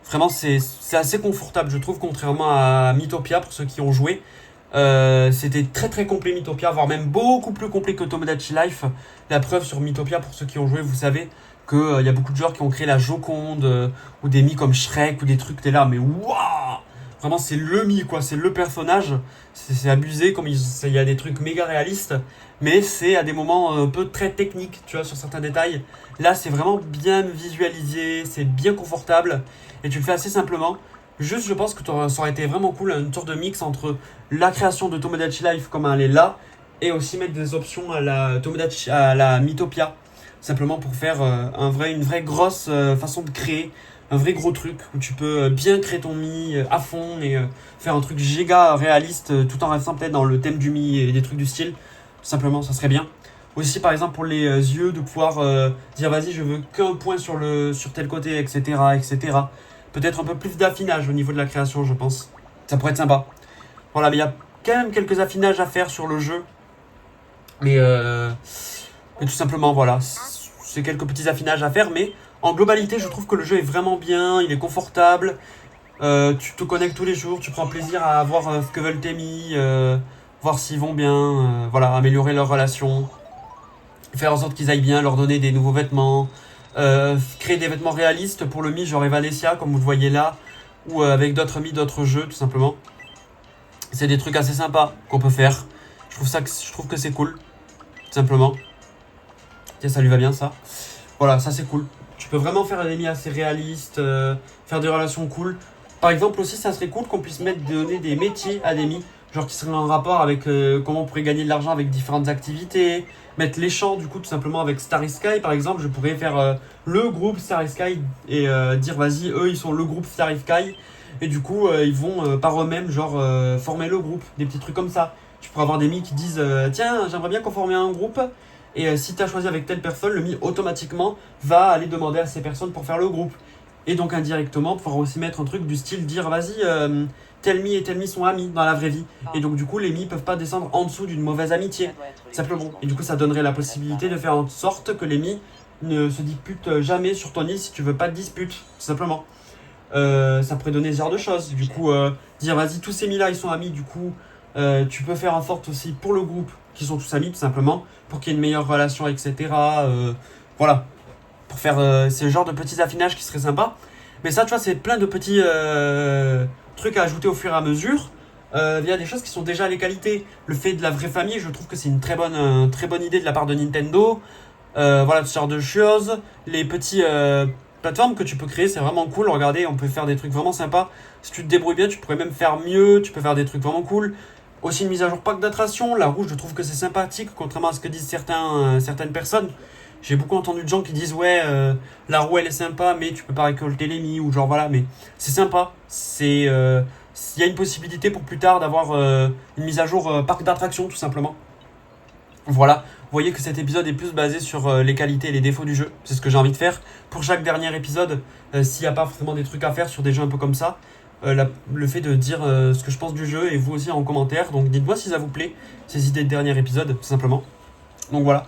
Vraiment, c'est assez confortable, je trouve, contrairement à Mythopia, pour ceux qui ont joué. C'était très très complet Mythopia, voire même beaucoup plus complet que Tomodachi Life. La preuve sur Mythopia, pour ceux qui ont joué, vous savez qu'il y a beaucoup de joueurs qui ont créé la Joconde, ou des Mi comme Shrek, ou des trucs, t'es là, mais waouh! Vraiment, c'est le Mi, quoi, c'est le personnage. C'est abusé, comme il y a des trucs méga réalistes, mais c'est à des moments un peu très techniques, tu vois, sur certains détails. Là, c'est vraiment bien visualisé, c'est bien confortable, et tu le fais assez simplement. Juste, je pense que ça aurait été vraiment cool, une sorte de mix entre la création de Tomodachi Life comme elle est là, et aussi mettre des options à la Mythopia, simplement pour faire une vraie grosse façon de créer, un vrai gros truc où tu peux bien créer ton Mi à fond et faire un truc giga réaliste tout en restant peut-être dans le thème du Mi et des trucs du style. Tout simplement, ça serait bien. Aussi, par exemple, pour les yeux, de pouvoir dire vas-y, je veux qu'un point sur tel côté, etc., etc. Peut-être un peu plus d'affinage au niveau de la création, je pense. Ça pourrait être sympa. Voilà, mais il y a quand même quelques affinages à faire sur le jeu. Mais tout simplement, voilà. C'est quelques petits affinages à faire, mais en globalité, je trouve que le jeu est vraiment bien, il est confortable. Tu te connectes tous les jours, tu prends plaisir à voir ce que veulent tes Mi, voir s'ils vont bien, voilà, améliorer leurs relations, faire en sorte qu'ils aillent bien, leur donner des nouveaux vêtements, créer des vêtements réalistes pour le Mi, genre Evanescia, comme vous le voyez là, ou avec d'autres Mi, d'autres jeux, tout simplement. C'est des trucs assez sympas qu'on peut faire. Je trouve que c'est cool, tout simplement. Tiens, ça lui va bien, ça. Voilà, ça c'est cool. Tu peux vraiment faire des Mi assez réalistes, faire des relations cool. Par exemple aussi, ça serait cool qu'on puisse donner des métiers à des Mi, genre qui seraient en rapport avec comment on pourrait gagner de l'argent avec différentes activités. Mettre les champs, du coup, tout simplement avec Starry Sky, par exemple. Je pourrais faire le groupe Starry Sky et dire, vas-y, eux, ils sont le groupe Starry Sky. Et du coup, ils vont par eux-mêmes, genre, former le groupe. Des petits trucs comme ça. Tu pourrais avoir des Mi qui disent, tiens, j'aimerais bien qu'on forme un groupe. Et si tu as choisi avec telle personne, le Mi automatiquement va aller demander à ces personnes pour faire le groupe. Et donc indirectement, pouvoir aussi mettre un truc du style dire vas-y, tel Mi et tel Mi sont amis dans la vraie vie. Et donc du coup, les Mi peuvent pas descendre en dessous d'une mauvaise amitié, simplement. Et du coup, ça donnerait la possibilité de faire en sorte que les Mi ne se disputent jamais sur ton île si tu veux pas de dispute, tout simplement. Ça pourrait donner ce genre de choses. Du coup, dire vas-y, tous ces Mi là, ils sont amis, du coup, tu peux faire en sorte aussi pour le groupe qu'ils sont tous amis, tout simplement, pour qu'il y ait une meilleure relation, etc. Voilà. Pour faire ce genre de petits affinages qui seraient sympas. Mais ça, tu vois, c'est plein de petits trucs à ajouter au fur et à mesure via des choses qui sont déjà les qualités. Le fait de la vraie famille, je trouve que c'est une très bonne idée de la part de Nintendo. Voilà, ce genre de choses. Les petits plateformes que tu peux créer, c'est vraiment cool. Regardez, on peut faire des trucs vraiment sympas. Si tu te débrouilles bien, tu pourrais même faire mieux. Tu peux faire des trucs vraiment cool. Aussi une mise à jour pack d'attraction. La roue, je trouve que c'est sympathique, contrairement à ce que disent certaines personnes. J'ai beaucoup entendu de gens qui disent ouais, la roue elle est sympa, mais tu peux pas récolter les Mi, ou genre voilà, mais c'est sympa. Il y a une possibilité pour plus tard d'avoir une mise à jour parc d'attractions, tout simplement. Voilà, vous voyez que cet épisode est plus basé sur les qualités et les défauts du jeu. C'est ce que j'ai envie de faire. Pour chaque dernier épisode, s'il n'y a pas forcément des trucs à faire sur des jeux un peu comme ça, le fait de dire ce que je pense du jeu, et vous aussi en commentaire. Donc dites-moi si ça vous plaît, ces idées de dernier épisode, tout simplement. Donc voilà.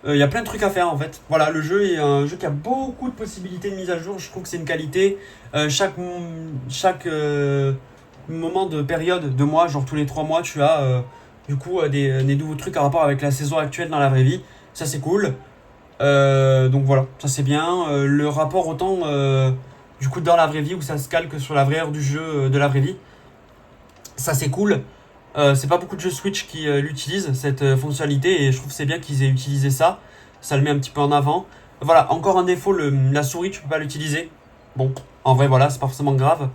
Il y a plein de trucs à faire en fait. Voilà, le jeu est un jeu qui a beaucoup de possibilités de mise à jour. Je trouve que c'est une qualité. Chaque moment de période de mois, genre tous les 3 mois, tu as du coup des nouveaux trucs en rapport avec la saison actuelle dans la vraie vie. Ça c'est cool. Donc voilà, ça c'est bien. Le rapport autant du coup dans la vraie vie où ça se calque sur la vraie heure du jeu de la vraie vie. Ça c'est cool. C'est pas beaucoup de jeux Switch qui l'utilisent, cette fonctionnalité, et je trouve que c'est bien qu'ils aient utilisé ça. Ça le met un petit peu en avant. Voilà, encore un défaut, la souris, tu peux pas l'utiliser. Bon, en vrai, voilà, c'est pas forcément grave.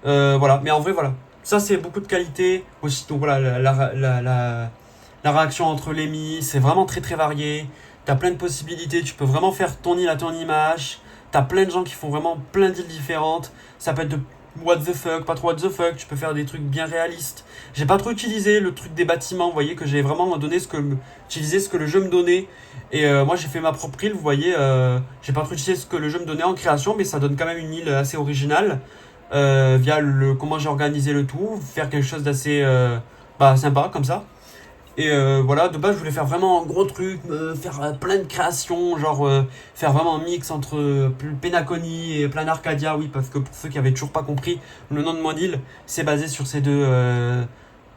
Voilà, mais en vrai, voilà. Ça, c'est beaucoup de qualité. Aussi, donc voilà, la réaction entre les Mi, c'est vraiment très très varié. T'as plein de possibilités, tu peux vraiment faire ton île à ton image. T'as plein de gens qui font vraiment plein d'îles différentes. Ça peut être de what the fuck, pas trop what the fuck, tu peux faire des trucs bien réalistes. J'ai pas trop utilisé le truc des bâtiments, vous voyez que j'ai vraiment donné utilisé ce que le jeu me donnait. Et moi j'ai fait ma propre île, vous voyez, j'ai pas trop utilisé ce que le jeu me donnait en création, mais ça donne quand même une île assez originale. via comment j'ai organisé le tout, faire quelque chose d'assez sympa comme ça. Et voilà, de base je voulais faire vraiment un gros truc, faire plein de créations, genre faire vraiment un mix entre Penacony et Plan Arcadia, oui, parce que pour ceux qui avaient toujours pas compris, le nom de mon île, c'est basé sur ces deux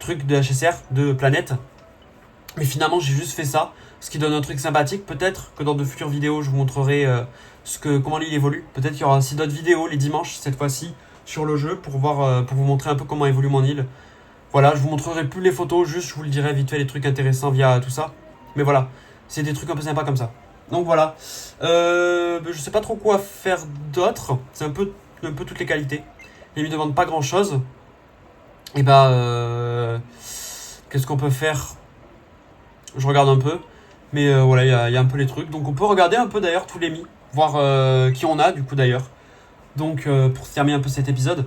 trucs de HSR, de planètes. Mais finalement j'ai juste fait ça, ce qui donne un truc sympathique. Peut-être que dans de futures vidéos je vous montrerai comment l'île évolue. Peut-être qu'il y aura aussi d'autres vidéos les dimanches, cette fois-ci, sur le jeu, pour vous montrer un peu comment évolue mon île. Voilà, je vous montrerai plus les photos, juste je vous le dirai vite fait les trucs intéressants via tout ça. Mais voilà, c'est des trucs un peu sympas comme ça. Donc voilà, je sais pas trop quoi faire d'autre. C'est un peu toutes les qualités. Ils me demandent pas grand chose. Et qu'est-ce qu'on peut faire? Je regarde un peu. Mais voilà, il y a un peu les trucs. Donc on peut regarder un peu d'ailleurs tous les mis. Voir qui on a du coup d'ailleurs. Donc pour terminer un peu cet épisode.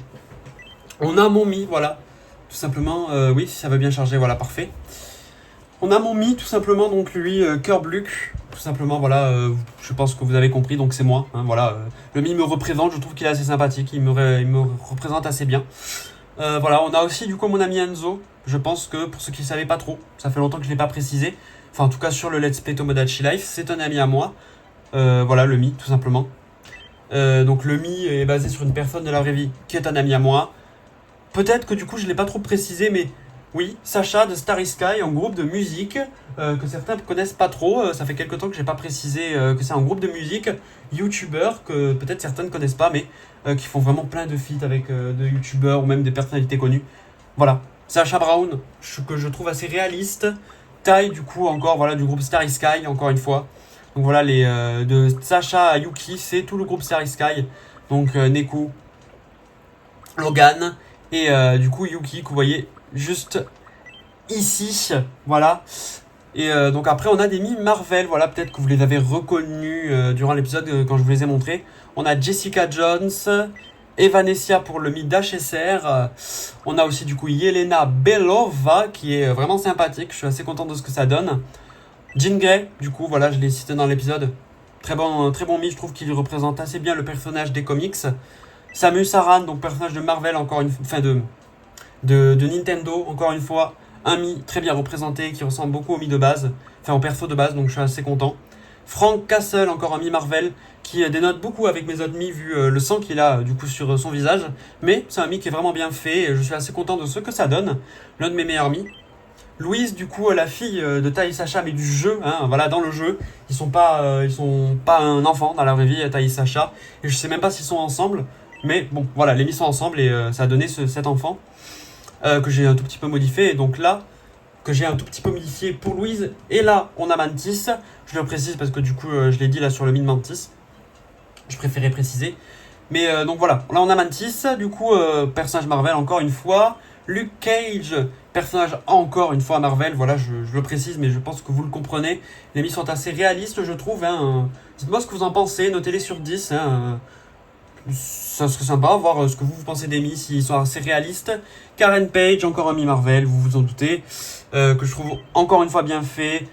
On a mon mi, voilà. Tout simplement, oui, si ça veut bien charger, voilà, parfait. On a mon mi, tout simplement, donc lui, Kerbluck, tout simplement, voilà, je pense que vous avez compris, donc c'est moi, hein, voilà. Le mi me représente, je trouve qu'il est assez sympathique, il me représente assez bien. Voilà, on a aussi, du coup, mon ami Enzo, je pense que, pour ceux qui ne savaient pas trop, ça fait longtemps que je ne l'ai pas précisé, enfin, en tout cas, sur le Let's Play Tomodachi Life, c'est un ami à moi, voilà, le mi, tout simplement. Donc le mi est basé sur une personne de la vraie vie, qui est un ami à moi. Peut-être que du coup je ne l'ai pas trop précisé, mais oui, Sacha de Starry Sky, un groupe de musique que certains ne connaissent pas trop. Ça fait quelques temps que j'ai pas précisé que c'est un groupe de musique, youtubeurs, que peut-être certains ne connaissent pas, mais qui font vraiment plein de feats avec de youtubeurs ou même des personnalités connues. Voilà, Sacha Brown, que je trouve assez réaliste. Tai du coup encore, voilà, du groupe Starry Sky, encore une fois. Donc voilà, de Sacha à Yuki, c'est tout le groupe Starry Sky. Donc Neku, Logan... Et du coup Yuki que vous voyez juste ici, voilà. Et donc après on a des mi Marvel, voilà, peut-être que vous les avez reconnus durant l'épisode quand je vous les ai montrés. On a Jessica Jones, Evanescia pour le mi d'HSR. On a aussi du coup Yelena Belova qui est vraiment sympathique, je suis assez content de ce que ça donne. Jean Grey, du coup voilà, je l'ai cité dans l'épisode. Très bon mi, je trouve qu'il représente assez bien le personnage des comics. Samus Aran, donc personnage de Marvel, encore une fois, de Nintendo, encore une fois, un mi très bien représenté qui ressemble beaucoup au mi de base, enfin au perso de base, donc je suis assez content. Frank Castle, encore un mi Marvel, qui dénote beaucoup avec mes autres mi vu le sang qu'il a du coup sur son visage, mais c'est un mi qui est vraiment bien fait et je suis assez content de ce que ça donne, l'un de mes meilleurs mi. Louise, du coup, la fille de Tai et Sacha, mais du jeu, hein, voilà, dans le jeu, ils sont pas un enfant dans la vraie vie, Tai et Sacha, et je sais même pas s'ils sont ensemble. Mais bon, voilà, les mis sont ensemble et ça a donné cet enfant que j'ai un tout petit peu modifié. Et donc là, que j'ai un tout petit peu modifié pour Louise. Et là, on a Mantis. Je le précise parce que du coup, je l'ai dit là sur le mid Mantis. Je préférais préciser. Mais donc voilà, là on a Mantis. Du coup, personnage Marvel encore une fois. Luke Cage, personnage encore une fois Marvel. Voilà, je le précise, mais je pense que vous le comprenez. Les mis sont assez réalistes, je trouve. Hein. Dites-moi ce que vous en pensez. Notez-les sur 10. Hein. Ça serait sympa, voir ce que vous pensez des mi, s'ils sont assez réalistes. Karen Page, encore un mi Marvel, vous vous en doutez, que je trouve encore une fois bien fait.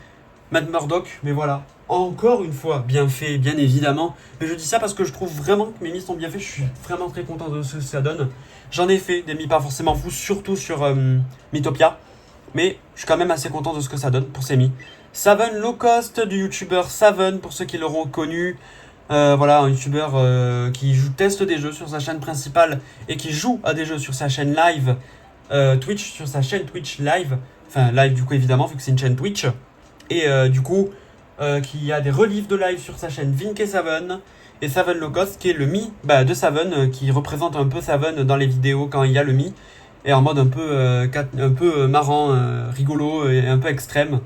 Matt Murdock, mais voilà, encore une fois bien fait, bien évidemment. Mais je dis ça parce que je trouve vraiment que mes mi sont bien faits, je suis vraiment très content de ce que ça donne. J'en ai fait des mi pas forcément fous, surtout sur Mythopia, mais je suis quand même assez content de ce que ça donne pour ces mi. Saven Low Cost, du youtubeur Saven, pour ceux qui l'auront connu. Voilà, un youtubeur qui teste des jeux sur sa chaîne principale et qui joue à des jeux sur sa chaîne live Twitch, sur sa chaîne Twitch live, enfin live du coup évidemment vu que c'est une chaîne Twitch, et du coup qui a des reliefs de live sur sa chaîne Vinke7 et Saven Low Cost qui est le mi de Saven, qui représente un peu Saven dans les vidéos quand il y a le mi, et en mode un peu marrant, rigolo et un peu extrême.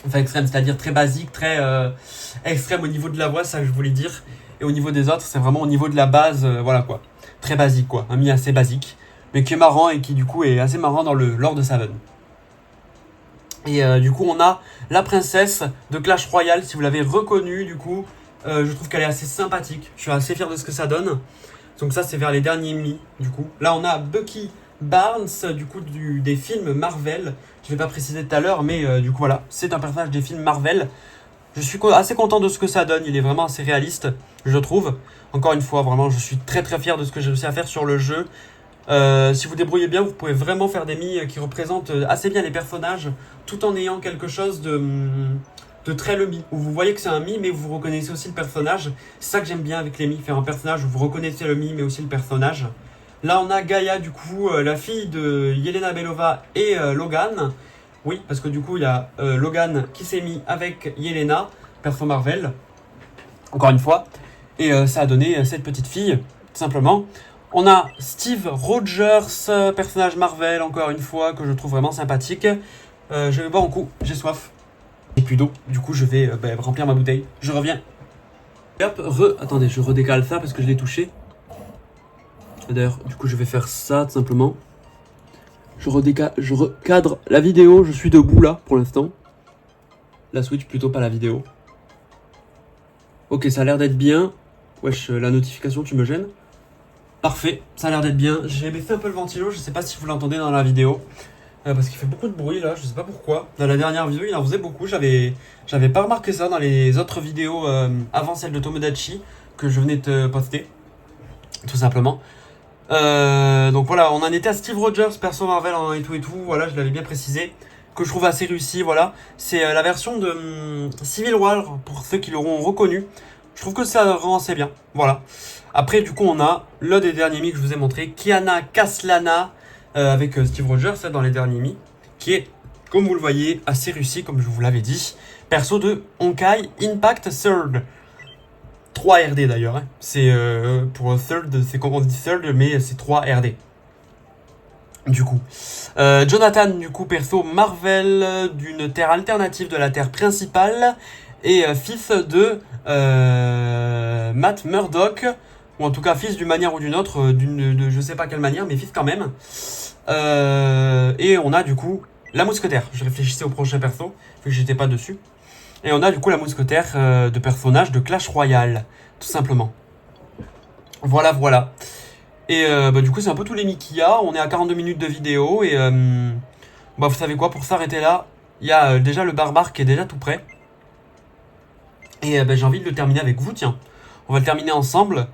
Enfin extrême, c'est-à-dire très basique, très extrême au niveau de la voix, ça que je voulais dire. Et au niveau des autres, c'est vraiment au niveau de la base, voilà quoi. Très basique quoi, un mi assez basique, mais qui est marrant et qui du coup est assez marrant dans le lore de Saven. Et du coup on a la princesse de Clash Royale, si vous l'avez reconnue du coup, je trouve qu'elle est assez sympathique. Je suis assez fier de ce que ça donne. Donc ça c'est vers les derniers mi du coup. Là on a Bucky Barnes, du coup des films Marvel. Je ne vais pas préciser tout à l'heure, mais du coup voilà, c'est un personnage des films Marvel. Je suis assez content de ce que ça donne. Il est vraiment assez réaliste, je trouve. Encore une fois, vraiment, je suis très très fier de ce que j'ai réussi à faire sur le jeu. Si vous débrouillez bien, vous pouvez vraiment faire des Mii qui représentent assez bien les personnages, tout en ayant quelque chose de très le Mii, où vous voyez que c'est un Mii, mais vous reconnaissez aussi le personnage. C'est ça que j'aime bien avec les Mii, faire un personnage où vous reconnaissez le Mii, mais aussi le personnage. Là, on a Gaïa, du coup, la fille de Yelena Belova et Logan. Oui, parce que du coup, il y a Logan qui s'est mis avec Yelena, perso Marvel, encore une fois. Et ça a donné cette petite fille, tout simplement. On a Steve Rogers, personnage Marvel, encore une fois, que je trouve vraiment sympathique. Je vais boire un coup, j'ai soif. Et plus d'eau, du coup, je vais remplir ma bouteille. Je reviens. Hop, attendez, je redécale ça parce que je l'ai touché. D'ailleurs, du coup, je vais faire ça, tout simplement. Je recadre la vidéo, je suis debout là, pour l'instant. La Switch plutôt, pas la vidéo. Ok, ça a l'air d'être bien. Wesh, la notification, tu me gênes. Parfait, ça a l'air d'être bien. J'ai baissé un peu le ventilo, je sais pas si vous l'entendez dans la vidéo. Parce qu'il fait beaucoup de bruit là, je sais pas pourquoi. Dans la dernière vidéo, il en faisait beaucoup. J'avais pas remarqué ça dans les autres vidéos avant celle de Tomodachi que je venais de poster. Tout simplement. Donc voilà, on en était à Steve Rogers, perso Marvel et tout. Voilà, je l'avais bien précisé. Que je trouve assez réussi, voilà. C'est la version de Civil War, pour ceux qui l'auront reconnu. Je trouve que ça rend assez bien, voilà. Après, du coup, on a l'un des derniers Mii que je vous ai montré, Kiana Kaslana, avec Steve Rogers, dans les derniers Mii, qui est, comme vous le voyez, assez réussi, comme je vous l'avais dit. Perso de Honkai Impact Third. 3 RD d'ailleurs, hein. C'est pour Third, c'est comme on dit Third, mais c'est 3 RD. Du coup, Jonathan, du coup, perso Marvel d'une terre alternative de la terre principale et fils de Matt Murdock, ou en tout cas fils d'une manière ou d'une autre, de je sais pas quelle manière, mais fils quand même. Et on a du coup la mousquetaire. Je réfléchissais au prochain perso, vu que j'étais pas dessus. Et on a du coup la mousquetaire de personnage de Clash Royale, tout simplement. Voilà, voilà. Et du coup, c'est un peu tous les Mii qu'il y a. On est à 42 minutes de vidéo. Et vous savez quoi, pour s'arrêter là, il y a déjà le barbare qui est déjà tout prêt. Et j'ai envie de le terminer avec vous, tiens. On va le terminer ensemble.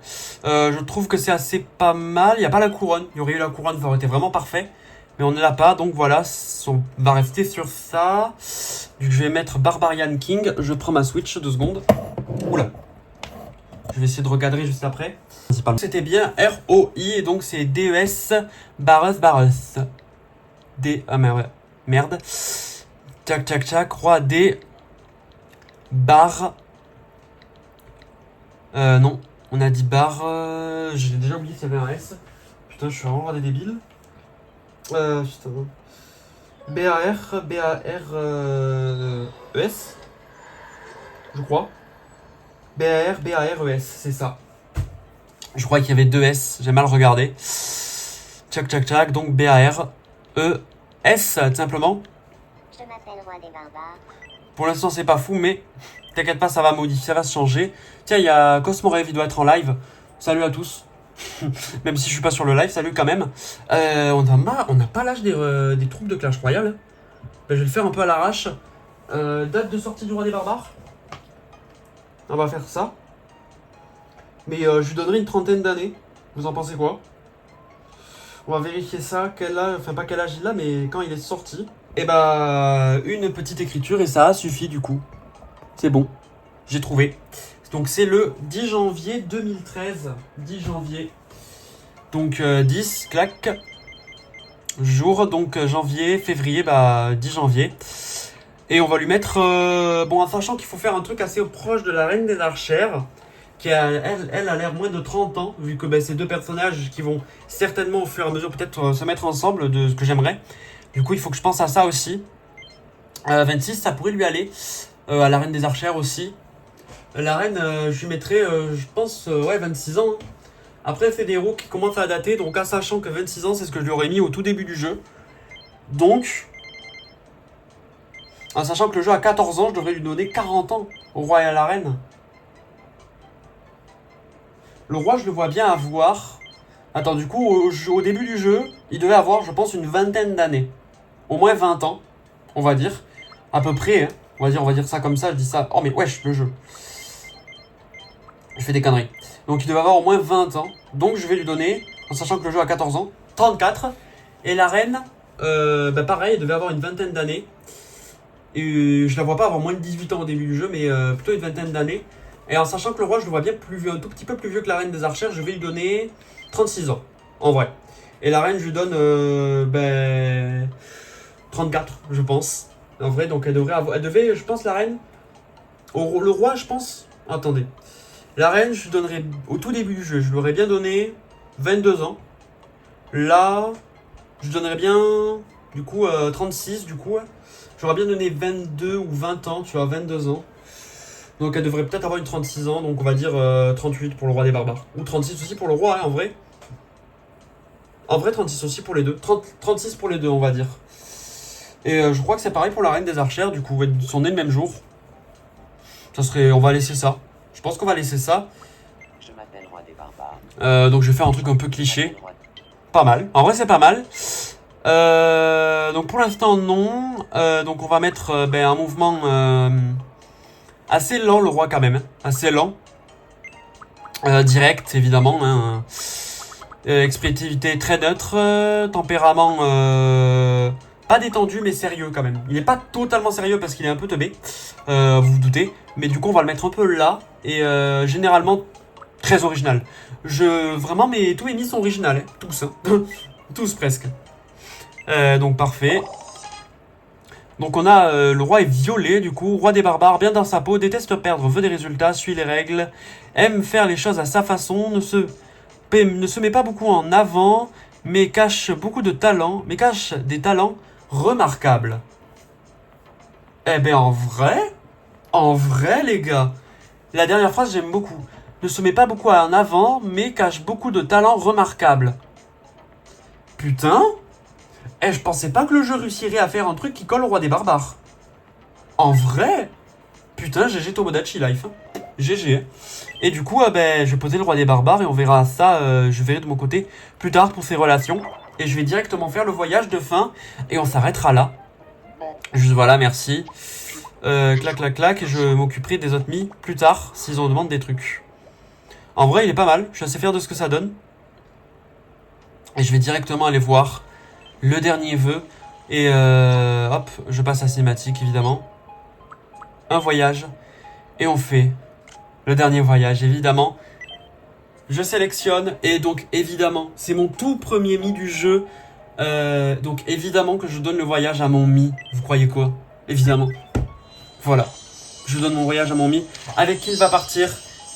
Je trouve que c'est assez pas mal. Il n'y a pas la couronne. Il y aurait eu la couronne, ça aurait été vraiment parfait. Mais on ne l'a pas. Donc voilà, on va rester sur ça. Je vais mettre Barbarian King. Je prends ma Switch, 2 secondes. Oula. Je vais essayer de recadrer juste après. C'était bien ROI et donc c'est DES Barus. Ah merde. Tchac. Roi D. Bar. Non. On a dit bar. J'ai déjà oublié qu'il y avait un S. Putain, je suis vraiment des débiles. Putain. B-A-R-E-S. Je crois. B-A-R-E-S, c'est ça. Je crois qu'il y avait 2 S, j'ai mal regardé. Tchac, donc B-A-R-E-S, tout simplement. Je m'appelle Roi des Barbares. Pour l'instant, c'est pas fou, mais t'inquiète pas, ça va modifier, ça va se changer. Tiens, il y a Cosmorev, il doit être en live. Salut à tous. Même si je suis pas sur le live, salut quand même. On n'a pas l'âge des troupes de Clash Royale. Je vais le faire un peu à l'arrache. Date de sortie du Roi des Barbares. On va faire ça. Mais je lui donnerai une trentaine d'années. Vous en pensez quoi? On va vérifier ça. Quel âge, enfin pas quel âge il a, mais quand il est sorti. Et une petite écriture et ça a suffi du coup. C'est bon. J'ai trouvé. Donc c'est le 10 janvier 2013. 10 janvier. Donc 10, clac. Jour, donc janvier, février, 10 janvier. Et on va lui mettre... en sachant qu'il faut faire un truc assez proche de la Reine des Archères. Qui elle a l'air moins de 30 ans, vu que c'est 2 personnages qui vont certainement au fur et à mesure peut-être se mettre ensemble de ce que j'aimerais. Du coup, il faut que je pense à ça aussi. 26, ça pourrait lui aller. À la Reine des Archères aussi. La Reine, je lui mettrais, je pense, 26 ans. Hein. Après, c'est des héros qui commencent à dater, donc en sachant que 26 ans, c'est ce que je lui aurais mis au tout début du jeu. Donc, en sachant que le jeu a 14 ans, je devrais lui donner 40 ans au roi et à la reine. Le roi, je le vois bien avoir... Attends, du coup, au début du jeu, il devait avoir, je pense, une vingtaine d'années. Au moins 20 ans, on va dire. À peu près, hein. On va dire ça comme ça, je dis ça. Oh mais wesh, le jeu. Je fais des conneries. Donc il devait avoir au moins 20 ans. Donc je vais lui donner, en sachant que le jeu a 14 ans, 34. Et la reine, pareil, elle devait avoir une vingtaine d'années. Et je la vois pas avoir moins de 18 ans au début du jeu, mais plutôt une vingtaine d'années. Et en sachant que le roi, je le vois bien plus vieux, un tout petit peu plus vieux que la reine des archères, je vais lui donner 36 ans, en vrai. Et la reine, je lui donne 34, je pense. En vrai, donc elle devait, je pense, la reine... le roi, je pense... Attendez. La reine, je lui donnerais, au tout début du jeu, je lui aurais bien donné 22 ans. Là, je lui donnerais bien, du coup, 36, du coup. J'aurais bien donné 22 ou 20 ans, tu vois, 22 ans. Donc elle devrait peut-être avoir une 36 ans, donc on va dire 38 pour le roi des barbares. Ou 36 aussi pour le roi, hein, en vrai. En vrai, 36 aussi pour les deux. 36 pour les deux, on va dire. Et je crois que c'est pareil pour la reine des archères, du coup, ils sont nés le même jour. Ça serait, on va laisser ça. Je pense qu'on va laisser ça. Je m'appelle Roi des barbares. Donc je vais faire un truc un peu cliché. Pas mal. En vrai, c'est pas mal. Donc pour l'instant, non. Donc on va mettre un mouvement assez lent, le roi quand même. Hein. Assez lent. Direct, évidemment. Hein. Expressivité très neutre. Tempérament pas détendu, mais sérieux quand même. Il n'est pas totalement sérieux parce qu'il est un peu teubé. Vous vous doutez. Mais du coup, on va le mettre un peu là. Et généralement, très original. Vraiment, tous mes mis sont originales. Hein. Tous. Hein. Tous presque. Donc parfait. Donc on a le roi est violet du coup, roi des barbares, bien dans sa peau, déteste perdre, veut des résultats, suit les règles, aime faire les choses à sa façon, ne se met pas beaucoup en avant, mais cache beaucoup de talents, mais cache des talents remarquables. Eh ben en vrai les gars, la dernière phrase j'aime beaucoup. Ne se met pas beaucoup en avant, mais cache beaucoup de talents remarquables. Putain. Je pensais pas que le jeu réussirait à faire un truc qui colle au roi des barbares. En vrai. Putain, GG Tomodachi Life. GG. Et du coup, je vais poser le roi des barbares et on verra ça, je verrai de mon côté plus tard pour ses relations. Et je vais directement faire le voyage de fin et on s'arrêtera là. Juste voilà, merci. Clac, clac, clac. Et je m'occuperai des autres mis plus tard s'ils en demandent des trucs. En vrai, il est pas mal. Je suis assez fier de ce que ça donne. Et je vais directement aller voir le dernier vœu. Et hop, je passe à cinématique évidemment. Un voyage. Et on fait le dernier voyage évidemment. Je sélectionne. Et donc évidemment, c'est mon tout premier mi du jeu. Donc évidemment que je donne le voyage à mon mi. Vous croyez quoi? Évidemment. Voilà. Je donne mon voyage à mon mi. Avec qui il va partir?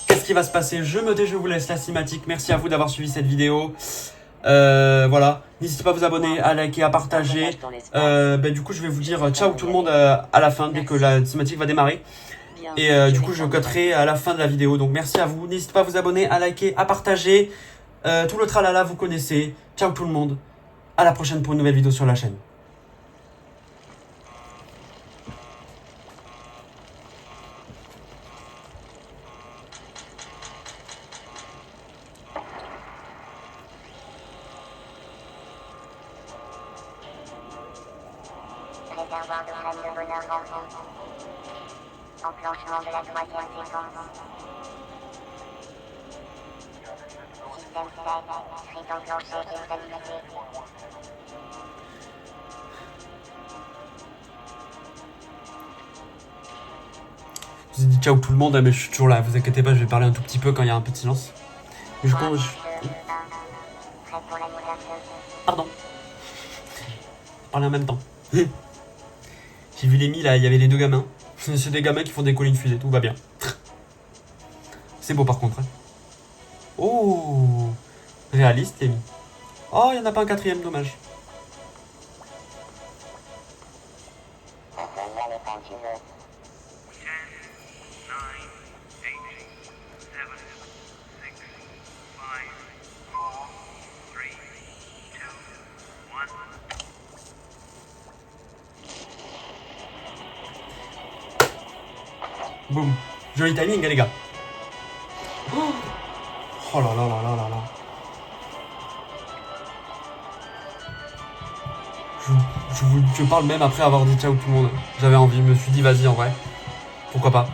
Qu'est-ce qui va se passer? Je me tais, je vous laisse la cinématique. Merci à vous d'avoir suivi cette vidéo. Voilà, n'hésitez pas à vous abonner, à liker, à partager. Du coup je vais vous dire ciao tout le monde à la fin dès que la cinématique va démarrer. Et du coup je cutterai à la fin de la vidéo. Donc merci à vous, n'hésitez pas à vous abonner, à liker, à partager. Tout le tralala vous connaissez. Ciao tout le monde, à la prochaine pour une nouvelle vidéo sur la chaîne. Réservoir de rêve de bonheur d'enfant. Enclenchement de la troisième séquence. Système set, script enclenché et stabilisé. Je vous ai dit ciao tout le monde, mais je suis toujours là, vous inquiétez pas, je vais parler un tout petit peu quand il y a un peu de silence. Mais Pardon. Parler en même temps. J'ai vu les mis là, il y avait les deux gamins. C'est des gamins qui font des collines fusées, tout va bien. C'est beau par contre. Hein. Oh, réaliste les mis. Oh, il n'y en a pas un quatrième, dommage. Boum. Joli timing, les gars. Oh là là là là là là. je parle même après avoir dit ciao tout le monde. J'avais envie, je me suis dit vas-y en vrai. Pourquoi pas.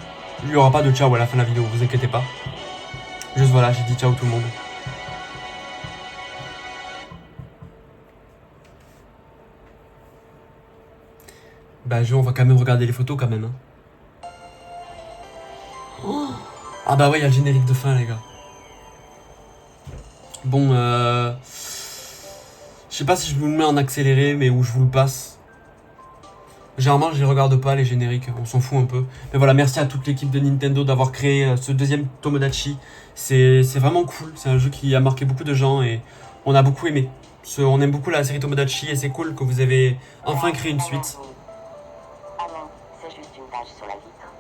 Il n'y aura pas de ciao à la fin de la vidéo, vous inquiétez pas. Juste voilà, j'ai dit ciao tout le monde. Bah on va quand même regarder les photos quand même. Hein. Oh ah bah ouais, il y a le générique de fin les gars. Bon, je sais pas si je vous le mets en accéléré, mais où je vous le passe. Généralement, je les regarde pas, les génériques, on s'en fout un peu. Mais voilà, merci à toute l'équipe de Nintendo d'avoir créé ce deuxième Tomodachi. C'est vraiment cool, c'est un jeu qui a marqué beaucoup de gens et on a beaucoup aimé. On aime beaucoup la série Tomodachi et c'est cool que vous avez enfin créé une suite. Ah non, c'est juste une tache sur la vitre.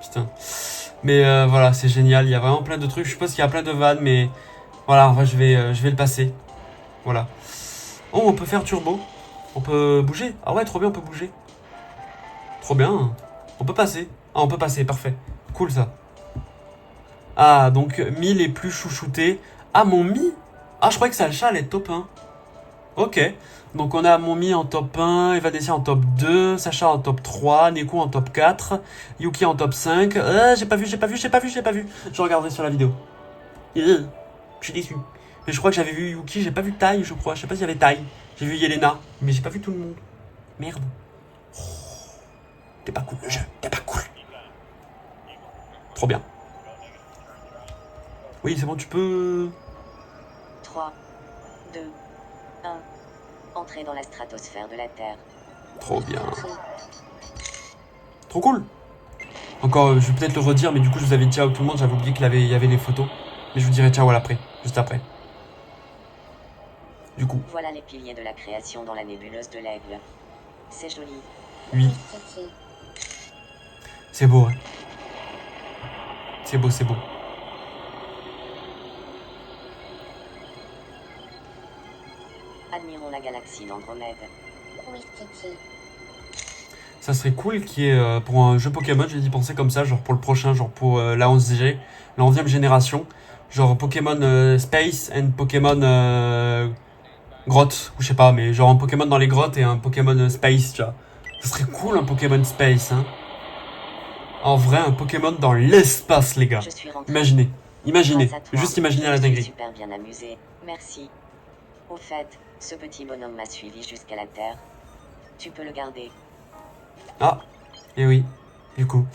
Putain. Mais voilà, c'est génial, il y a vraiment plein de trucs. Je suppose qu'il y a plein de vannes, mais voilà, en vrai, je vais le passer. Voilà. Oh, on peut faire turbo. On peut bouger. Ah ouais, trop bien, on peut bouger. Trop bien. On peut passer. Ah, on peut passer, parfait. Cool ça. Ah, donc Mi les plus chouchoutés. Ah, mon Mi. Ah, je croyais que Sacha allait être top 1. Ok. Donc on a mon Mi en top 1, Evanessia en top 2, Sacha en top 3, Neku en top 4, Yuki en top 5. J'ai pas vu. Je regarderai sur la vidéo. Je suis déçu. Mais je crois que j'avais vu Yuki, j'ai pas vu Tai, je crois. Je sais pas s'il y avait Tai. J'ai vu Yelena, mais j'ai pas vu tout le monde. Merde. Oh, t'es pas cool le jeu, t'es pas cool. Trop bien. Oui, c'est bon, tu peux... 3, 2, 1. Entrez dans la stratosphère de la Terre. Trop bien. Trop cool. Encore, je vais peut-être le redire, mais du coup, je vous avais dit ciao tout le monde. J'avais oublié qu'il y avait les photos. Mais je vous dirai ciao à l'après, juste après. Du coup. Voilà les piliers de la création dans la nébuleuse de l'aigle. C'est joli. Oui. C'est beau, hein. C'est beau, c'est beau. Admirons la galaxie d'Andromède. Oui, Titi. Ça serait cool qu'il y ait, pour un jeu Pokémon, j'ai dit penser comme ça, genre pour le prochain, genre pour la 11G, la 11e génération. Genre Pokémon Space and Pokémon grotte, ou je sais pas, mais genre un Pokémon dans les grottes et un Pokémon Space, tu vois. Ça serait cool un Pokémon Space, hein. En vrai, un Pokémon dans l'espace, les gars. Je suis rentré. Imaginez, Grâce à toi, juste imaginez la je me suis dinguerie. super bien amusé. Merci. Au fait, ce petit bonhomme m'a suivi jusqu'à la Terre. Tu peux le garder. Ah, et oui, du coup.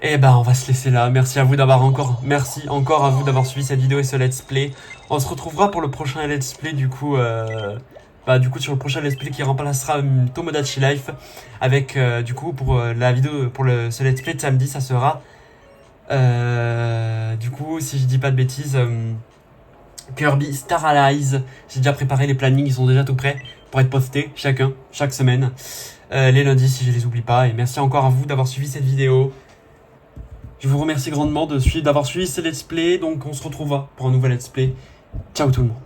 Eh ben, on va se laisser là. Merci à vous merci encore à vous d'avoir suivi cette vidéo et ce let's play. On se retrouvera pour le prochain let's play, du coup, sur le prochain let's play qui remplacera Tomodachi Life. Avec, du coup, pour la vidéo, pour ce let's play de samedi, ça sera, du coup, si je dis pas de bêtises, Kirby Star Allies. J'ai déjà préparé les plannings, ils sont déjà tout prêts pour être postés, chaque semaine. Les lundis, si je les oublie pas. Et merci encore à vous d'avoir suivi cette vidéo. Je vous remercie grandement d'avoir suivi ce let's play. Donc on se retrouvera pour un nouvel let's play. Ciao tout le monde.